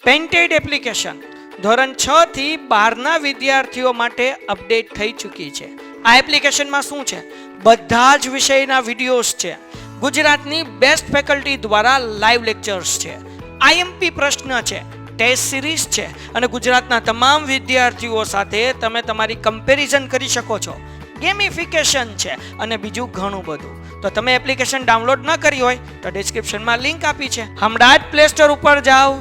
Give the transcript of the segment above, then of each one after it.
Painted application ધોરણ 6 થી 12ના વિદ્યાર્થીઓ માટે અપડેટ થઈ ચૂકી છે. આ એપ્લિકેશનમાં શું છે? બધા જ વિષયના વિડીયોઝ છે. ગુજરાતની બેસ્ટ ફેકલ્ટી દ્વારા લાઈવ લેક્ચર્સ છે. આઈએમપી પ્રશ્ન છે, ટેસ્ટ સિરીઝ છે અને ગુજરાતના તમામ વિદ્યાર્થીઓ સાથે તમે તમારી કમ્પેરિઝન કરી શકો છો. ગેમિફિકેશન છે અને બીજું ઘણું બધું. તો તમે એપ્લિકેશન ડાઉનલોડ ન કરી હોય તો ડિસ્ક્રિપ્શનમાં લિંક આપી છે. હમણાં જ પ્લે સ્ટોર ઉપર જાઓ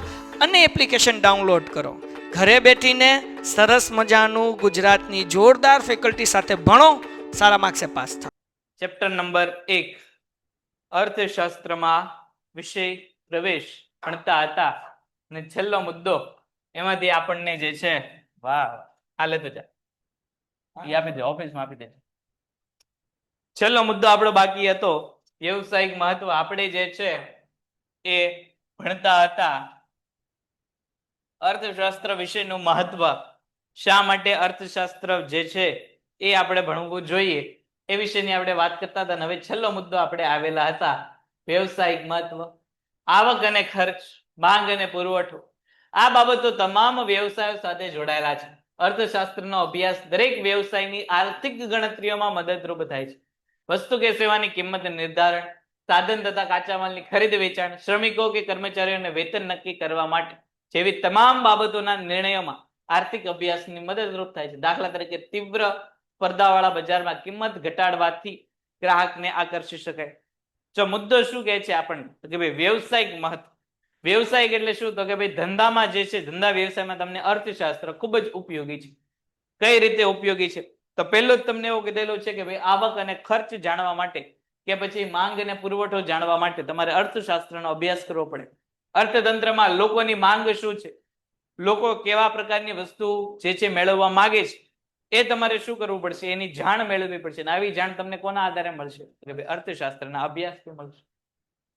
અને એપ્લિકેશન ડાઉનલોડ કરો. ઘરે બેઠીને સરસ મજાનું ગુજરાતની જોરદાર ફેકલ્ટી સાથે ભણો, સારા માર્ક્સે પાસ થાઓ. ચેપ્ટર નંબર 1 અર્થશાસ્ત્રમાં વિષય પ્રવેશ ભણતા હતા અને છેલ્લો મુદ્દો એમાંથી આપણને જે છે વાહ હાલે તો જા એ આપી દે, ઓફિસમાં આપી દે. છેલ્લો મુદ્દો આપણો બાકી હતો વ્યવસાયિક મહત્વ. આપણે જે છે એ ભણતા હતા અર્થશાસ્ત્ર વિશેનું મહત્વ. શા માટે અર્થશાસ્ત્ર જે છે એ આપણે ભણવું જોઈએ એ વિશેની આપણે વાત કરતા હતા. હવે છેલ્લો મુદ્દો આપણે આવેલા હતા વ્યવસાયિક મહત્વ. આવક અને ખર્ચ, માંગ અને પુરવઠો, આ બાબતો તમામ વ્યવસાયો સાથે જોડાયેલા છે. અર્થશાસ્ત્રનો અભ્યાસ દરેક વ્યવસાયની આર્થિક ગણતરીઓમાં મદદરૂપ થાય છે. વસ્તુ કે સેવાની કિંમત નિર્ધારણ, સાધન તથા કાચા માલની ખરીદ વેચાણ, શ્રમિકો કે કર્મચારીઓને વેતન નક્કી કરવા માટે જેવી તમામ બાબતોના નિર્ણયોમાં આર્થિક અભ્યાસની મદદરૂપ થાય છે. દાખલા તરીકે તીવ્ર સ્પર્ધાવાળા બજારમાં કિંમત ઘટાડવાથી ગ્રાહકને આકર્ષી શકાય. જો મુદ્દો શું કહે છે આપણને કે ભાઈ વ્યવસાયિક મહત્વ. વ્યવસાયિક એટલે શું? તો કે ભાઈ ધંધામાં જે છે, ધંધા વ્યવસાયમાં તમને અર્થશાસ્ત્ર ખૂબ જ ઉપયોગી છે. કઈ રીતે ઉપયોગી છે? તો પહેલું જ તમને એવું કીધેલું છે કે ભાઈ આવક અને ખર્ચ જાણવા માટે કે પછી માંગ અને પુરવઠો જાણવા માટે તમારે અર્થશાસ્ત્રનો અભ્યાસ કરવો પડે. અર્થતંત્રમાં લોકોની માંગ શું છે, લોકો કેવા પ્રકારની વસ્તુ જે છે મેળવવા માંગે છે, એ તમારે શું કરવું પડશે? એની જાણ મેળવવી પડશે. અને આવી જાણ તમને કોના આધારે મળશે? કે ભાઈ અર્થશાસ્ત્રના અભ્યાસથી મળશે.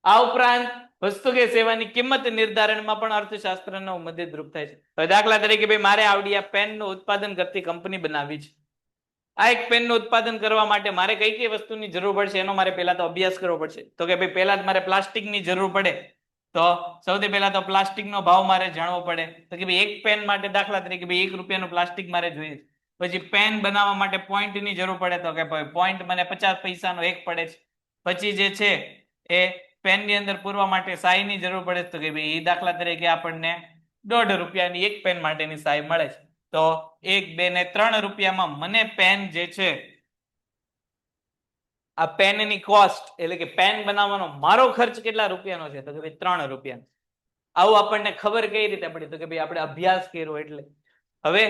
આ ઉપરાંત વસ્તુ કે સેવાની કિંમત નિર્ધારણમાં પણ અર્થશાસ્ત્રનો મદદરૂપ થાય છે. તો દાખલા તરીકે ભાઈ મારે આવડી આ પેનનું ઉત્પાદન કરતી કંપની બનાવી છે. આ એક પેનનું ઉત્પાદન કરવા માટે મારે કઈ કઈ વસ્તુની જરૂર પડશે એનો મારે પહેલા તો અભ્યાસ કરવો પડશે. તો કે ભાઈ પહેલા જ મારે પ્લાસ્ટિકની જરૂર પડે. તો સૌથી પહેલા તો પ્લાસ્ટિકનો ભાવ મારે જાણવો પડે. તો કે ભાઈ એક પેન માટે દાખલા તરીકે ભાઈ 1 રૂપિયાનું પ્લાસ્ટિક મારે જોઈએ. પછી પેન બનાવવા માટે પોઈન્ટની જરૂર પડે. તો કે ભાઈ પોઈન્ટ મને 50 પૈસાનો એક પડે છે. પછી જે છે એ પેનની અંદર પૂરવા માટે શાહીની જરૂર પડે. તો કે ભાઈ એ દાખલા તરીકે આપણને 1.5 રૂપિયાની એક પેન માટેની શાહી મળે છે. તો 1, 2 ને 3 રૂપિયામાં મને પેન જે છે આ પેનની કોસ્ટ એટલે કે પેન બનાવવાનો મારો ખર્ચ કેટલા રૂપિયાનો છે? તો કે ભાઈ 3 રૂપિયાનો. આવું આપણને ખબર કઈ રીતે પડી? તો કે ભાઈ આપણે અભ્યાસ કર્યો એટલે. હવે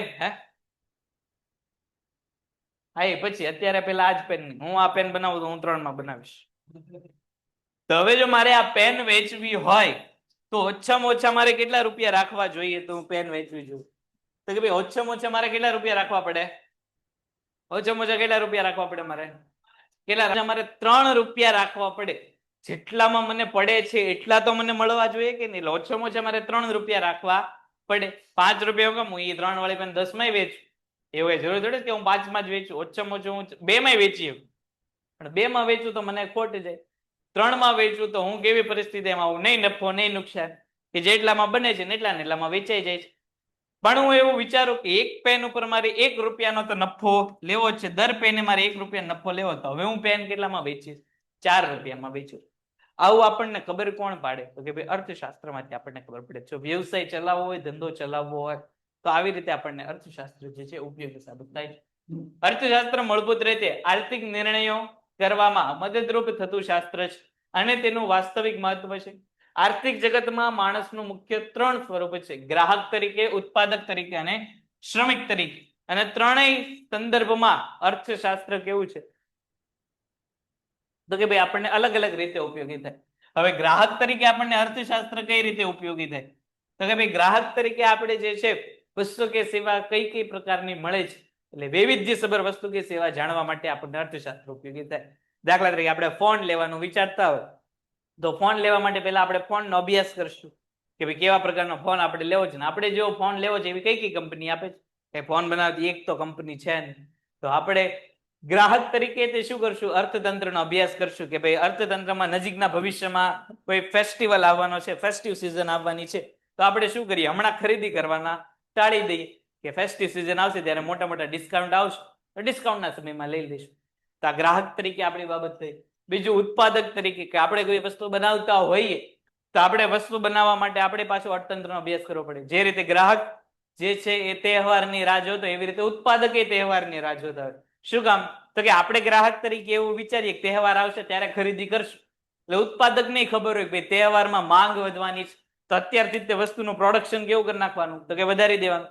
હા પછી અત્યારે પેલા આ જ પેન હું આ પેન બનાવું તો હું 3 માં બનાવીશ. તો હવે જો મારે આ પેન વેચવી હોય તો ઓછામાં ઓછા મારે કેટલા રૂપિયા રાખવા જોઈએ? તો હું પેન વેચવી જોઉં તો કે ભાઈ ઓછામાં ઓછા મારે કેટલા રૂપિયા રાખવા પડે? ઓછામાં ઓછા કેટલા રૂપિયા રાખવા પડે મારે? કેટલા? મારે 3 રૂપિયા રાખવા પડે. જેટલામાં મને પડે છે એટલા તો મને મળવા જોઈએ કે નહીં? ઓછામાં ઓછા મારે 3 રૂપિયા રાખવા પડે. 5 રૂપિયા કમ હું એ 3 વાળી પેન 10 માં વેચું એવું જરૂર થોડી કે હું 5 માં જ વેચું. ઓછામાં ઓછું હું 2 માં વેચી પણ 2 માં વેચું તો મને ખોટ જાય. 3 માં વેચું તો હું કેવી પરિસ્થિતિમાં આવું? નહીં નફો નહીં નુકસાન, કે જેટલામાં બને છે ને એટલામાં વેચાઈ જાય છે. પણ હું એવું વિચારું કે એક પેન ઉપર મારે 1 રૂપિયાનો તો નફો લેવો છે. દર પેને મારે 1 રૂપિયા નફો લેવો. તો હવે હું પેન કેટલામાં વેચીશ? 4 રૂપિયામાં વેચું. આવું આપણને ખબર કોણ પાડે? તો કે ભાઈ અર્થશાસ્ત્રમાંથી આપણને ખબર પડે. જો વ્યવસાય ચલાવવો હોય, ધંધો ચલાવવો હોય તો આવી રીતે આપણને અર્થશાસ્ત્ર જે છે ઉપયોગી સાબિત થાય છે. અર્થશાસ્ત્ર મૂળભૂત રીતે આર્થિક નિર્ણયો કરવામાં મદદરૂપ થતું શાસ્ત્ર છે અને તેનું વાસ્તવિક મહત્વ છે. આર્થિક જગતમાં માણસનું મુખ્ય 3 સ્વરૂપ છે: ગ્રાહક તરીકે, ઉત્પાદક તરીકે અને શ્રમિક તરીકે. અને ત્રણેય સંદર્ભમાં અર્થશાસ્ત્ર કેવું છે? તો કે ભાઈ આપણને અલગ અલગ રીતે ઉપયોગી થાય. હવે ગ્રાહક તરીકે આપણને અર્થશાસ્ત્ર કઈ રીતે ઉપયોગી થાય? તો કે ભાઈ ગ્રાહક તરીકે આપણે જે છે વસ્તુ કે સેવા કઈ કઈ પ્રકારની મળે છે એટલે વૈવિધ્યસભર વસ્તુ કે સેવા જાણવા માટે આપણને અર્થશાસ્ત્ર ઉપયોગી થાય. દાખલા તરીકે આપણે ફોન લેવાનું વિચારતા હોય તો ફોન લેવા માટે પહેલા આપણે ફોનનો અભ્યાસ કરશું કે ભાઈ કેવા પ્રકારનો ફોન આપણે લેવો છે. ને આપણે જેવો ફોન લેવો છે એવી કઈ કઈ કંપની આપે છે? એ ફોન બનાવતી એક તો કંપની છે ને. તો આપણે ગ્રાહક તરીકે તે શું કરશું? અર્થતંત્રનો અભ્યાસ કરશું કે ભાઈ અર્થતંત્રમાં નજીકના ભવિષ્યમાં કોઈ ફેસ્ટિવલ આવવાનો છે, ફેસ્ટિવ સિઝન આવવાની છે, તો આપણે શું કરીએ, હમણાં ખરીદી કરવાના ટાળી દઈએ કે ફેસ્ટિવ સિઝન આવશે ત્યારે મોટા મોટા ડિસ્કાઉન્ટ આવશે તો ડિસ્કાઉન્ટના સમયમાં લઈ લઈશું. તો આ ગ્રાહક તરીકે આપણી બાબત થઈ. બીજું ઉત્પાદક તરીકે કે આપણે કોઈ વસ્તુ બનાવતા હોઈએ તો આપણે વસ્તુ બનાવવા માટે આપણે પાછો અર્થતંત્રનો અભ્યાસ કરવો પડે. જે રીતે ગ્રાહક જે છે એ તહેવારની રાહ જોતો એવી રીતે ઉત્પાદક એ તહેવારની રાહ જોતા હોય. શું કામ? તો કે આપણે ગ્રાહક તરીકે એવું વિચારીએ કે તહેવાર આવશે ત્યારે ખરીદી કરશું. એટલે ઉત્પાદકને ખબર હોય કે ભાઈ તહેવારમાં માંગ વધવાની છે તો અત્યારથી તે વસ્તુનું પ્રોડક્શન કેવું કરી નાખવાનું, તો કે વધારી દેવાનું.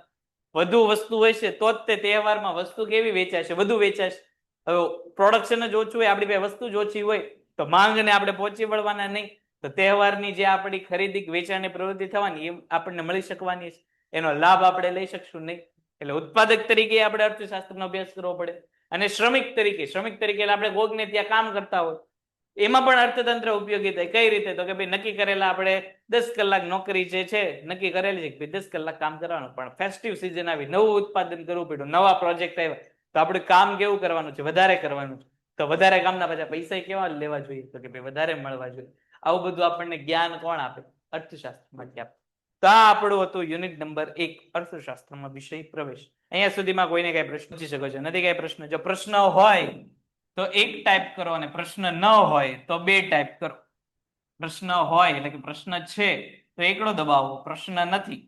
વધુ વસ્તુ હોય છે તો જ તે તહેવારમાં વસ્તુ કેવી વેચાશે, વધુ વેચાશે. હવે પ્રોડક્શન જ ઓછું હોય, આપણી પાસે વસ્તુ જ ઓછી હોય તો માંગને આપણે પહોંચી વળવાના નહીં. તો તહેવારની જે આપણી ખરીદી વેચાણની પ્રવૃત્તિ થવાની એ આપણને મળી શકવાની છે, એનો લાભ આપણે લઈ શકશું નહીં. એટલે ઉત્પાદક તરીકે આપણે અર્થશાસ્ત્રનો અભ્યાસ કરવો પડે. અને શ્રમિક તરીકે એટલે આપણે કોકને ત્યાં કામ કરતા હોય એમાં પણ અર્થતંત્ર ઉપયોગી થાય. કઈ રીતે? તો કે ભાઈ નક્કી કરેલા આપણે 10 કલાક નોકરી જે છે નક્કી કરેલી છે કે 10 કલાક કામ કરવાનું, પણ ફેસ્ટિવ સિઝન આવી, નવું ઉત્પાદન કરવું પડ્યું, નવા પ્રોજેક્ટ આવ્યા તો આપણે કામ કેવું કરવાનું છે, વધારે કરવાનું છે. તો વધારે કામના પાછા પૈસા કેવા લેવા જોઈએ, તો કે ભાઈ વધારે મળવા જોઈએ. આવું બધું આપણને જ્ઞાન કોણ આપે? અર્થશાસ્ત્રમાંથી આપે. તો આ આપણું હતું યુનિટ નંબર 1 અર્થશાસ્ત્રમાં વિષય પ્રવેશ. અહીંયા સુધીમાં કોઈને કઈ પ્રશ્ન પૂછી શકો છો? નથી કઈ પ્રશ્ન? જો પ્રશ્ન હોય તો 1 ટાઈપ કરો અને પ્રશ્ન ન હોય તો 2 ટાઈપ કરો. પ્રશ્ન હોય એટલે કે પ્રશ્ન છે તો એકડો દબાવો, પ્રશ્ન નથી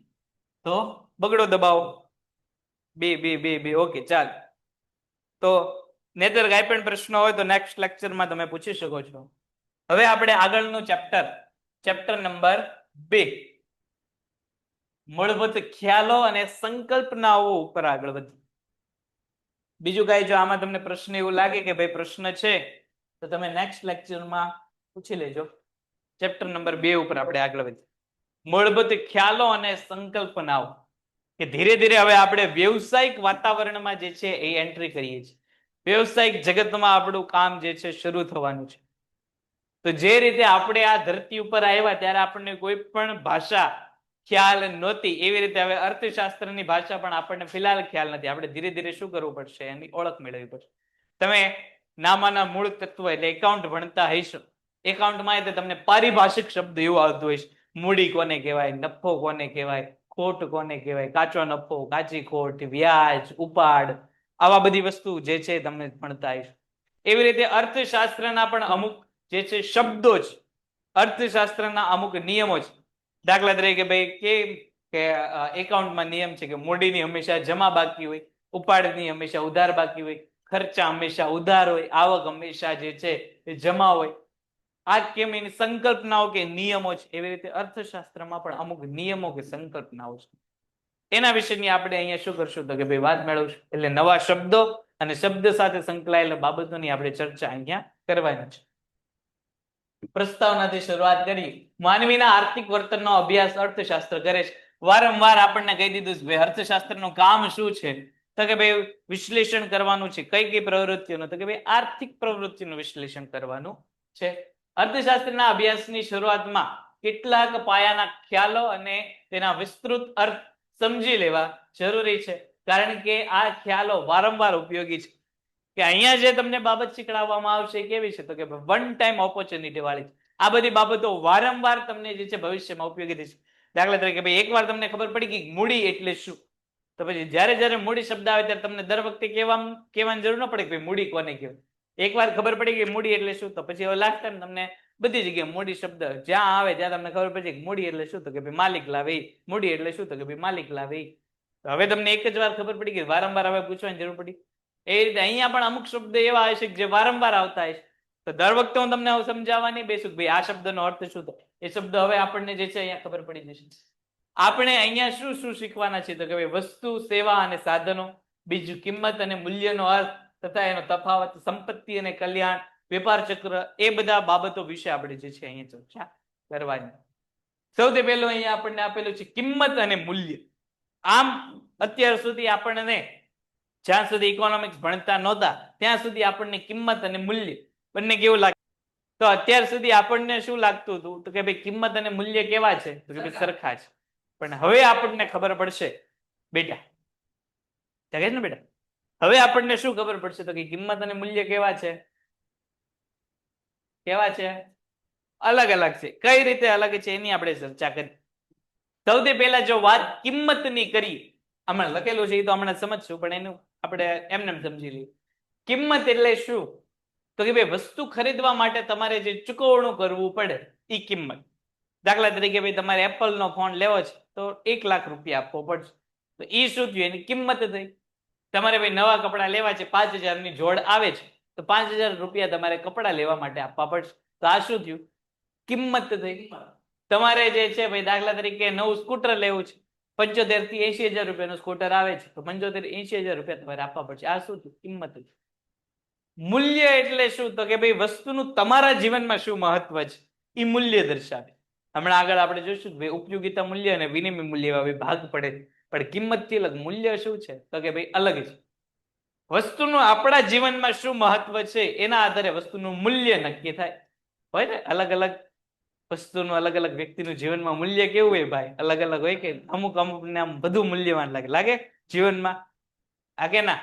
તો બગડો દબાવો. 2 2 2 2. ઓકે, ચાલ. તો નેતર કાંઈ પણ પ્રશ્ન હોય તો નેક્સ્ટ લેક્ચરમાં તમે પૂછી શકો છો. હવે આપણે આગળનું ચેપ્ટર નંબર 2 મૂળભૂત ખ્યાલો અને સંકલ્પનાઓ ઉપર આગળ વધીએ. બીજું કાંઈ જો આમાં તમને પ્રશ્ન એવું લાગે કે ભાઈ પ્રશ્ન છે તો તમે નેક્સ્ટ લેક્ચરમાં પૂછી લેજો. ચેપ્ટર નંબર 2 ઉપર આપણે આગળ વધીએ. મૂળભૂત ખ્યાલો અને સંકલ્પનાઓ કે ધીરે ધીરે હવે આપણે વ્યવસાયિક વાતાવરણમાં જે છે એ એન્ટ્રી કરીએ છીએ. વ્યવસાયિક જગતમાં આપણું કામ જે છે શરૂ થવાનું છે. તો જે રીતે આપણે આ ધરતી ઉપર આવ્યા ત્યારે આપણને કોઈ પણ ભાષા ખ્યાલ નહોતી, એવી રીતે હવે અર્થશાસ્ત્રની ભાષા પણ આપણને ફિલહાલ ખ્યાલ નથી. આપણે ધીરે ધીરે શું કરવું પડશે? એની ઓળખ મેળવવી પડશે. તમે નામાના મૂળ તત્વ એટલે એકાઉન્ટ ભણતા હશો. એકાઉન્ટમાં તમને પારિભાષિક શબ્દ એવું આવતું હોય છે. મૂડી કોને કહેવાય, નફો કોને કહેવાય, ખોટ કોને કહેવાય, કાચો નફો, કાચી ખોટ, વ્યાજ, ઉપાડ, આવા બધી વસ્તુ જે છે તમને ભણતા હશો. એવી રીતે અર્થશાસ્ત્રના પણ અમુક જે છે શબ્દો છે, અર્થશાસ્ત્રના અમુક નિયમો છે. દાખલા તરીકે ભાઈ કે એકાઉન્ટમાં નિયમ છે કે મૂડીની હંમેશા જમા બાકી હોય, ઉપાડની હંમેશા ઉધાર બાકી હોય, ખર્ચા હંમેશા ઉધાર હોય, આવક હંમેશા જે છે એ જમા હોય. આ કેમ એની સંકલ્પનાઓ કે નિયમો છે. એવી રીતે અર્થશાસ્ત્રમાં પણ અમુક નિયમો કે સંકલ્પનાઓ છે. એના વિશેની આપણે અહીંયા શું કરશું તો કે ભાઈ વાત મેળવશું. એટલે નવા શબ્દો અને શબ્દ સાથે સંકળાયેલા બાબતોની આપણે ચર્ચા અહીંયા કરવાની છે. પ્રસ્તાવનાથી શરૂઆત કરી. માનવીના આર્થિક વર્તનનો અભ્યાસ અર્થશાસ્ત્ર કરે છે. વારંવાર આપણને કહી દીધું છે ભાઈ અર્થશાસ્ત્રનું કામ શું છે? તો કે ભાઈ વિશ્લેષણ કરવાનું છે. કઈ કઈ પ્રવૃત્તિઓનું? તો કે ભાઈ આર્થિક પ્રવૃત્તિનું વિશ્લેષણ કરવાનું છે. અર્થશાસ્ત્રના અભ્યાસની શરૂઆતમાં કેટલાક પાયાના ખ્યાલો અને તેના વિસ્તૃત અર્થ સમજી લેવા જરૂરી છે. કારણ કે આ ખ્યાલો વારંવાર ઉપયોગી છે. કે અહીંયા જે તમને બાબત શીખવાડવામાં આવશે કેવી છે? તો કે વન ટાઈમ ઓપોર્ચ્યુનિટી વાળી. આ બધી બાબતો વારંવાર તમને જે છે ભવિષ્યમાં ઉપયોગી થશે. દાખલા તરીકે ભાઈ એકવાર તમને ખબર પડી કે મૂડી એટલે શું, તો પછી જ્યારે મૂડી શબ્દ આવે ત્યારે તમને દર વખતે કહેવાની જરૂર ન પડે કે ભાઈ મૂડી કોને કહેવાય. એકવાર ખબર પડી કે મૂડી એટલે શું, તો પછી હવે લાસ્ટ ટાઈમ તમને બધી જગ્યાએ મૂડી શબ્દ જ્યાં આવે ત્યાં તમને ખબર પડી કે મૂડી એટલે શું, તો કે ભાઈ માલિક લાવે. મૂડી એટલે શું, તો કે ભાઈ માલિક લાવે. તો હવે તમને એક જ વાર ખબર પડી કે વારંવાર હવે પૂછવાની જરૂર પડી. એ રીતે અહીંયા પણ અમુક શબ્દ એવા હશે જે વારંવાર આવતા હશે. તો દર વખતે હું તમને સમજાવવા નહીં બેસું કે ભાઈ આ શબ્દનો અર્થ શું થાય. એ શબ્દ હવે આપણને જે છે અહીંયા ખબર પડી જશે. આપણે અહીંયા શું શું શીખવાના છે? તો કે ભાઈ વસ્તુ, સેવા અને સાધનો, બીજું કિંમત અને મૂલ્યનો અર્થ તથા એનો તફાવત, સંપત્તિ અને કલ્યાણ, વેપાર ચક્ર, એ બધા બાબતો વિશે આપણે જે છે અહીંયા ચર્ચા કરવાની. સૌથી પહેલું અહીંયા આપણને આપેલું છે કિંમત અને મૂલ્ય. આમ અત્યાર સુધી આપણને જ્યાં સુધી ઇકોનોમિક્સ ભણતા નહોતા ત્યાં સુધી આપણને કિંમત અને મૂલ્ય બંને કેવું લાગે? તો અત્યાર સુધી આપણને શું લાગતું હતું? તો કે ભાઈ કિંમત અને મૂલ્ય કેવા છે? તો કે ભાઈ સરખા છે. પણ હવે આપણને ખબર પડશે બેટા, ને બેટા, હવે આપણને શું ખબર પડશે? તો કે કિંમત અને મૂલ્ય કેવા છે? કેવા છે? અલગ અલગ છે. કઈ રીતે અલગ છે એની આપણે ચર્ચા કરી. સૌથી પહેલા જો વાત કિંમતની કરી, હમણાં લખેલું છે એ તો હમણાં સમજશું, પણ એનું આપણે એમને સમજી લઈએ. કિંમત એટલે શું? તો કે ભાઈ વસ્તુ ખરીદવા માટે તમારે જે ચૂકવણું કરવું પડે એ કિંમત. દાખલા તરીકે ભાઈ તમારે એપલ નો ફોન લેવો છે તો 1 લાખ રૂપિયા આપવો પડશે, તો એ શું થયું? એની કિંમત થઈ. તમારે ભાઈ નવા કપડા લેવા છે, 5,000 ની જોડ આવે છે, તો 5,000 રૂપિયા તમારે કપડા લેવા માટે આપવા પડશે, તો આ શું થયું? કિંમત થઈ. તમારે જે છે ભાઈ દાખલા તરીકે નવું સ્કૂટર લેવું છે, 75,000 થી 80,000 રૂપિયાનું સ્કૂટર આવે છે, તો 75,000-80,000 રૂપિયા તમારે આપવા પડશે. આ શું થયું? કિંમત થઈ. મૂલ્ય એટલે શું? તો કે ભાઈ વસ્તુનું તમારા જીવનમાં શું મહત્વ છે એ મૂલ્ય દર્શાવે. હમણાં આગળ આપણે જોઈશું કે ભાઈ ઉપયોગિતા મૂલ્ય અને વિનિમય મૂલ્ય એવા ભાગ પડે, પણ કિંમતથી અલગ મૂલ્ય શું છે? તો કે ભાઈ અલગ છે. વસ્તુનું આપણા જીવનમાં શું મહત્વ છે એના આધારે વસ્તુનું મૂલ્ય નક્કી થાય. હોય ને, અલગ અલગ વસ્તુનું અલગ અલગ વ્યક્તિનું જીવનમાં મૂલ્ય કેવું હોય ભાઈ? અલગ અલગ હોય કે અમુક અમુકને આમ બધું મૂલ્યવાન લાગે જીવનમાં? આ કે ના?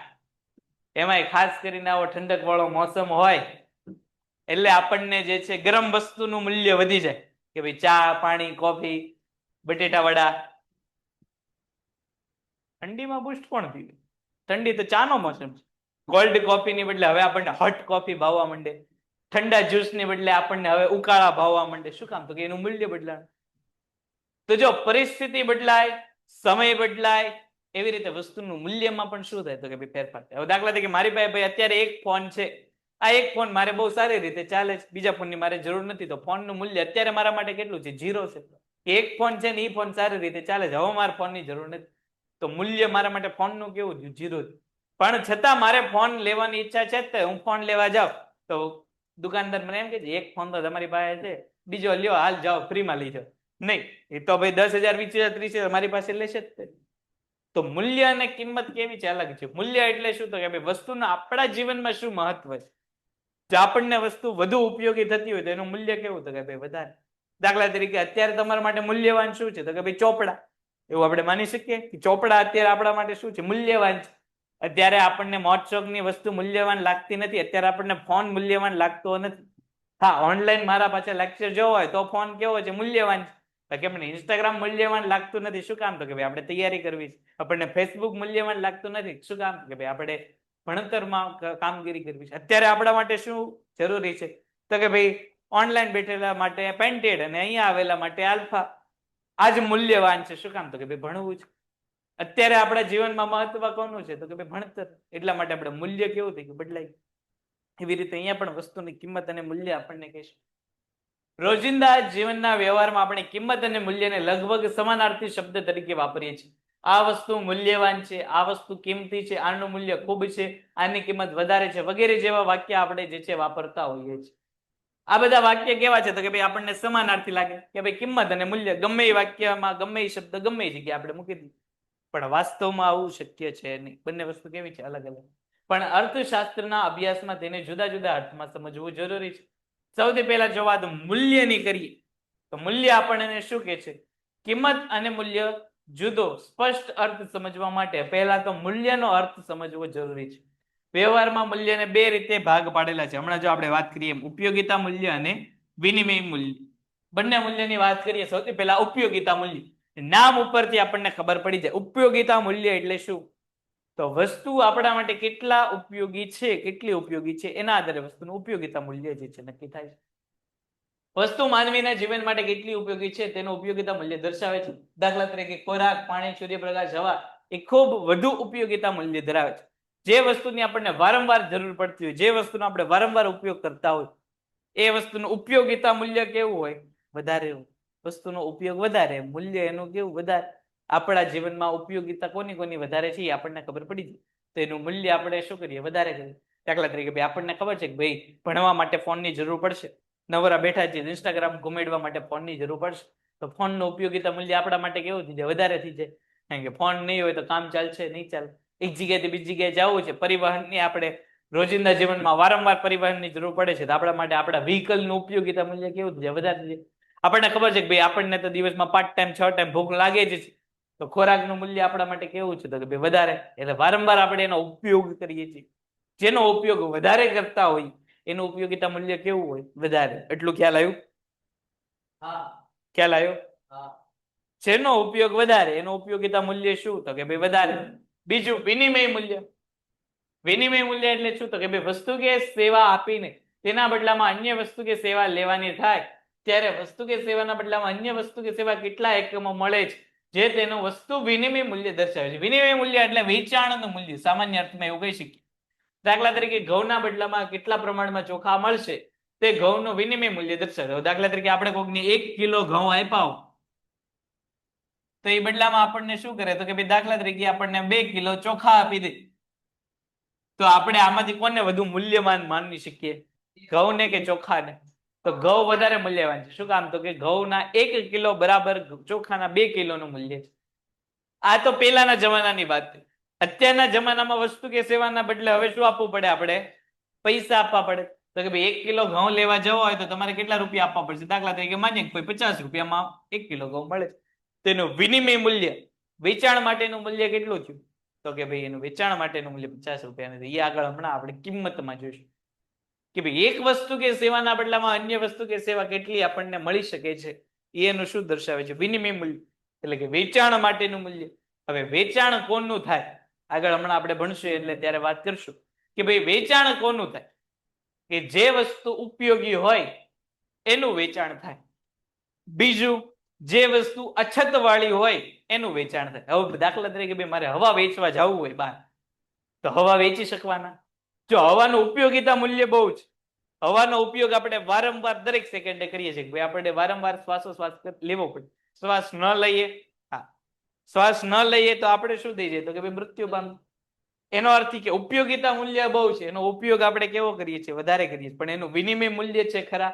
એમાંય ખાસ કરીને આવો ઠંડક વાળો મોસમ હોય એટલે આપણને જે છે ગરમ વસ્તુનું મૂલ્ય વધી જાય, કે ભાઈ ચા, પાણી, કોફી, બટેટા વડા. ઠંડીમાં બુસ્ટ કોણ પીવે? ઠંડી તો ચાનો મોસમ છે. કોલ્ડ કોફી ની બદલે હવે આપણને હોટ કોફી ભાવવા માંડે. ઠંડા જ્યુસ ની બદલે આપણને હવે ઉકાળા ભાવવા માંડે. શું કામ? તો કે એનું મૂલ્ય બદલાય. તો જો પરિસ્થિતિ બદલાય, સમય બદલાય, એવી રીતે વસ્તુનું મૂલ્યમાં પણ શું થાય? તો કે ભાઈ ફેરફાર થાય. હવે દાખલા તરીકે મારી પાસે ભાઈ અત્યારે એક ફોન છે, આ એક ફોન મારે બહુ સારી રીતે ચાલે છે, બીજા ફોનની મારે જરૂર નથી, તો ફોનનું મૂલ્ય અત્યારે મારા માટે કેટલું છે? 0 છે. એક ફોન છે ને એ ફોન સારી રીતે ચાલે છે, હવે મારે ફોનની જરૂર નથી, તો મૂલ્ય મારા માટે ફોનનું કેવું થયું? 0. પણ છતાં મારે ફોન લેવાની ઈચ્છા છે, તો હું ફોન લેવા જાઉં તો દુકાનદાર મને એમ કે છે એક ફોન તો તમારી પાસે છે, બીજો લ્યો, હાલ જાઓ ફ્રીમાં લઈ જાઓ. નહીં, એ તો ભાઈ 10,000, 20,000, 30,000 મારી પાસે લેશે જ તે. તો મૂલ્ય અને કિંમત કેવી છે? અલગ છે. મૂલ્ય એટલે શું? તો કે ભાઈ વસ્તુના આપણા જીવનમાં શું મહત્વ છે? જો આપણને વસ્તુ વધુ ઉપયોગી થતી હોય તો એનું મૂલ્ય કેવું? તો કે ભાઈ વધારે. દાખલા તરીકે અત્યારે તમારા માટે મૂલ્યવાન શું છે? તો કે ભાઈ ચોપડા. એવું આપણે માની શકીએ કે ચોપડા અત્યારે આપણા માટે શું છે? મૂલ્યવાન છે. અત્યારે આપણને મોજશોખની વસ્તુ મૂલ્યવાન લાગતી નથી, અત્યારે આપણને ફોન મૂલ્યવાન લાગતો નથી. હા, ઓનલાઈન મારા પાછળ લેક્ચર જોવો હોય તો ફોન કેવો છે? મૂલ્યવાન છે. બાકી આપણને ઇન્સ્ટાગ્રામ મૂલ્યવાન લાગતું નથી. શું કામ? તો કે ભાઈ આપણે તૈયારી કરવી છે. આપણને ફેસબુક મૂલ્યવાન લાગતું નથી. શું કામ? કે ભાઈ આપણે ભણતરમાં કામગીરી કરવી છે. અત્યારે આપણા માટે શું જરૂરી છે? તો કે ભાઈ ઓનલાઈન બેઠેલા માટે પેન્ટેડ અને અહીંયા આવેલા માટે આલ્ફા. આજ મૂલ્યવાન છે. શું કામ? તો કે ભાઈ ભણવું છે. અત્યારે આપણા જીવનમાં મહત્વ કોનું છે? તો કે ભાઈ ભણતર. એટલા માટે આપણે મૂલ્ય કેવું થઈ ગયું? બદલાય. એવી રીતે અહીંયા પણ વસ્તુની કિંમત અને મૂલ્ય આપણને કહેશું. રોજિંદા જીવનના વ્યવહારમાં આપણે કિંમત અને મૂલ્યને લગભગ સમાનાર્થી શબ્દ તરીકે વાપરીએ છીએ. આ વસ્તુ મૂલ્યવાન છે, આ વસ્તુ કિંમતી છે, આનું મૂલ્ય ખૂબ છે, આની કિંમત વધારે છે, વગેરે જેવા વાક્ય આપણે જે છે વાપરતા હોઈએ છીએ. આ બધા વાક્ય કેવા છે? તો કે ભાઈ આપણને સમાનાર્થી લાગે કે ભાઈ કિંમત અને મૂલ્ય ગમે એ વાક્યમાં ગમે એ શબ્દ ગમે એ જગ્યાએ આપણે મૂકી દઈએ, પણ વાસ્તવમાં આવું શક્ય છે નહીં. બંને વસ્તુ કેવી છે? અલગ અલગ. પણ અર્થશાસ્ત્રના અભ્યાસમાં તેને જુદા જુદા અર્થમાં સમજવું જરૂરી છે. સૌથી પહેલા જો વાત મૂલ્યની કરીએ તો મૂલ્ય આપણને શું કહે છે? કિંમત અને મૂલ્ય જુદો સ્પષ્ટ અર્થ સમજવા માટે પહેલા તો મૂલ્યનો અર્થ સમજવો જરૂરી છે. વ્યવહારમાં મૂલ્યને 2 રીતે ભાગ પાડેલા છે. હમણાં જો આપણે વાત કરીએ ઉપયોગિતા મૂલ્ય અને વિનિમય મૂલ્ય. બંને મૂલ્યની વાત કરીએ. સૌથી પહેલા ઉપયોગિતા મૂલ્ય. નામ ઉપરથી આપણને ખબર પડી જાય ઉપયોગિતા મૂલ્ય એટલે શું. તો વસ્તુ આપણા માટે કેટલા ઉપયોગી છે, કેટલી ઉપયોગી છે, એના આધારે વસ્તુનું ઉપયોગિતા મૂલ્ય જે છે નક્કી થાય છે. વસ્તુ માનવીના જીવન માટે કેટલી ઉપયોગી છે તેનું ઉપયોગિતા મૂલ્ય દર્શાવે છે. દાખલા તરીકે ખોરાક, પાણી, સૂર્યપ્રકાશ, હવા એ ખૂબ વધુ ઉપયોગિતા મૂલ્ય ધરાવે છે. જે વસ્તુની આપણને વારંવાર જરૂર પડતી હોય, જે વસ્તુનો આપણે વારંવાર ઉપયોગ કરતા હોય, એ વસ્તુનું ઉપયોગિતા મૂલ્ય કેવું હોય? વધારે હોય. વસ્તુનો ઉપયોગ વધારે, મૂલ્ય એનું કેવું? વધારે. આપણા જીવનમાં ઉપયોગિતા કોની કોની વધારે છે એ આપણને ખબર પડી જાય, તો એનું મૂલ્ય આપણે શું કરીએ? વધારે કરીએ. દાખલા તરીકે ભાઈ આપણને ખબર છે કે ભાઈ ભણવા માટે ફોનની જરૂર પડશે, નવરા બેઠા છે, ઇન્સ્ટાગ્રામ ઘુમેડવા માટે ફોનની જરૂર પડશે, તો ફોનનો ઉપયોગિતા મૂલ્ય આપણા માટે કેવું થઈ જાય? વધારે થઈ જાય. કારણ કે ફોન નહીં હોય તો કામ ચાલશે નહીં ચાલે. એક જગ્યાએથી બીજી જગ્યાએ જવું છે, પરિવહનની આપણે રોજિંદા જીવનમાં વારંવાર પરિવહનની જરૂર પડે છે, તો આપણા માટે આપણા વ્હીકલનું ઉપયોગિતા મૂલ્ય કેવું થઈ જાય? વધારે થઈ જાય. આપણને ખબર છે કે ભાઈ આપણને તો દિવસમાં 5 ટાઈમ 6 ટાઈમ ભૂખ લાગે જ છે, તો ખોરાકનું મૂલ્ય આપણા માટે કેવું છે? તો કે ભાઈ વધારે. એટલે વારંવાર આપણે એનો ઉપયોગ કરીએ છીએ. જેનો ઉપયોગ વધારે કરતા હોય એનું ઉપયોગિતા મૂલ્ય કેવું હોય? વધારે. એટલું ખ્યાલ આવ્યું? હા, ખ્યાલ આવ્યો? હા. જેનો ઉપયોગ વધારે એનો ઉપયોગિતા મૂલ્ય શું? તો કે ભાઈ વધારે. બીજું વિનિમય મૂલ્ય. વિનિમય મૂલ્ય એટલે શું? તો કે ભાઈ વસ્તુ કે સેવા આપીને તેના બદલામાં અન્ય વસ્તુ કે સેવા લેવાની થાય ત્યારે વસ્તુ કે સેવાના બદલામાં અન્ય વસ્તુ કે સેવા કેટલા એકમો મળે છે જે તેનું વસ્તુ વિનિમય મૂલ્ય દર્શાવે છે. વિનિમય મૂલ્ય એટલે વેચાણનું મૂલ્ય સામાન્ય અર્થમાં એવું કહી શકીએ. દાખલા તરીકે ઘઉંના બદલામાં કેટલા પ્રમાણમાં ચોખા મળશે તે ઘઉંનું વિનિમય મૂલ્ય દર્શાવે. દાખલા તરીકે આપણે કોઈકને 1 કિલો ઘઉં આપ્યા હોય તો એ બદલામાં આપણને શું કરે? તો કે ભાઈ દાખલા તરીકે આપણને 2 કિલો ચોખા આપી દે તો આપણે આમાંથી કોને વધુ મૂલ્યવાન માની શકીએ? ઘઉંને કે ચોખાને? તો ઘઉં વધારે મૂલ્યવાન છે. શું કામ? તો કે ઘઉંના 1 કિલો બરાબર ચોખાના 2 કિલોનું મૂલ્ય છે. આ તો પહેલાના જમાનાની વાત છે. અત્યારના જમાનામાં વસ્તુ કે સેવાના બદલે હવે શું આપવું પડે? આપણે પૈસા આપવા પડે. તો કે ભાઈ 1 કિલો ઘઉં લેવા જવો હોય તો તમારે કેટલા રૂપિયા આપવા પડશે? દાખલા તરીકે માનીએ કે 50 રૂપિયામાં 1 કિલો ઘઉં મળે. તેનું વિનિમય મૂલ્ય વેચાણ માટેનું મૂલ્ય કેટલું થયું? તો કે ભાઈ એનું વેચાણ માટેનું મૂલ્ય 50 રૂપિયા નથી. એ આગળ હમણાં આપણે કિંમતમાં જોઈશું કે ભાઈ એક વસ્તુ કે સેવાના બદલામાં અન્ય વસ્તુ કે સેવા કેટલી આપણને મળી શકે છે એનું શું દર્શાવે છે? વિનિમય મૂલ્ય એટલે કે વેચાણ માટેનું મૂલ્ય. હવે વેચાણ કોનું થાય? આગળ હમણાં આપણે ભણશું એટલે ત્યારે વાત કરશું કે ભાઈ વેચાણ કોનું થાય? કે જે વસ્તુ ઉપયોગી હોય એનું વેચાણ થાય. બીજું જે વસ્તુ અછત વાળી હોય એનું વેચાણ થાય. હવે દાખલા તરીકે ભાઈ મારે હવા વેચવા જવું હોય બહાર તો હવા વેચી શકવાના? જો હવાનું ઉપયોગિતા મૂલ્ય બહુ છે. હવાનો ઉપયોગ આપણે વારંવાર દરેક સેકન્ડે કરીએ છીએ. ભાઈ આપણે વારંવાર શ્વાસોશ્વાસ લેવો પડે. શ્વાસ ન લઈએ શ્વાસ ન લઈએ તો આપણે શું થઈ જાય? તો કે ભાઈ મૃત્યુ પામ. એનો અર્થ કે ઉપયોગિતા મૂલ્ય બહુ છે. એનો ઉપયોગ આપણે કેવો કરીએ છીએ? વધારે કરીએ છીએ. પણ એનું વિનિમય મૂલ્ય છે ખરા?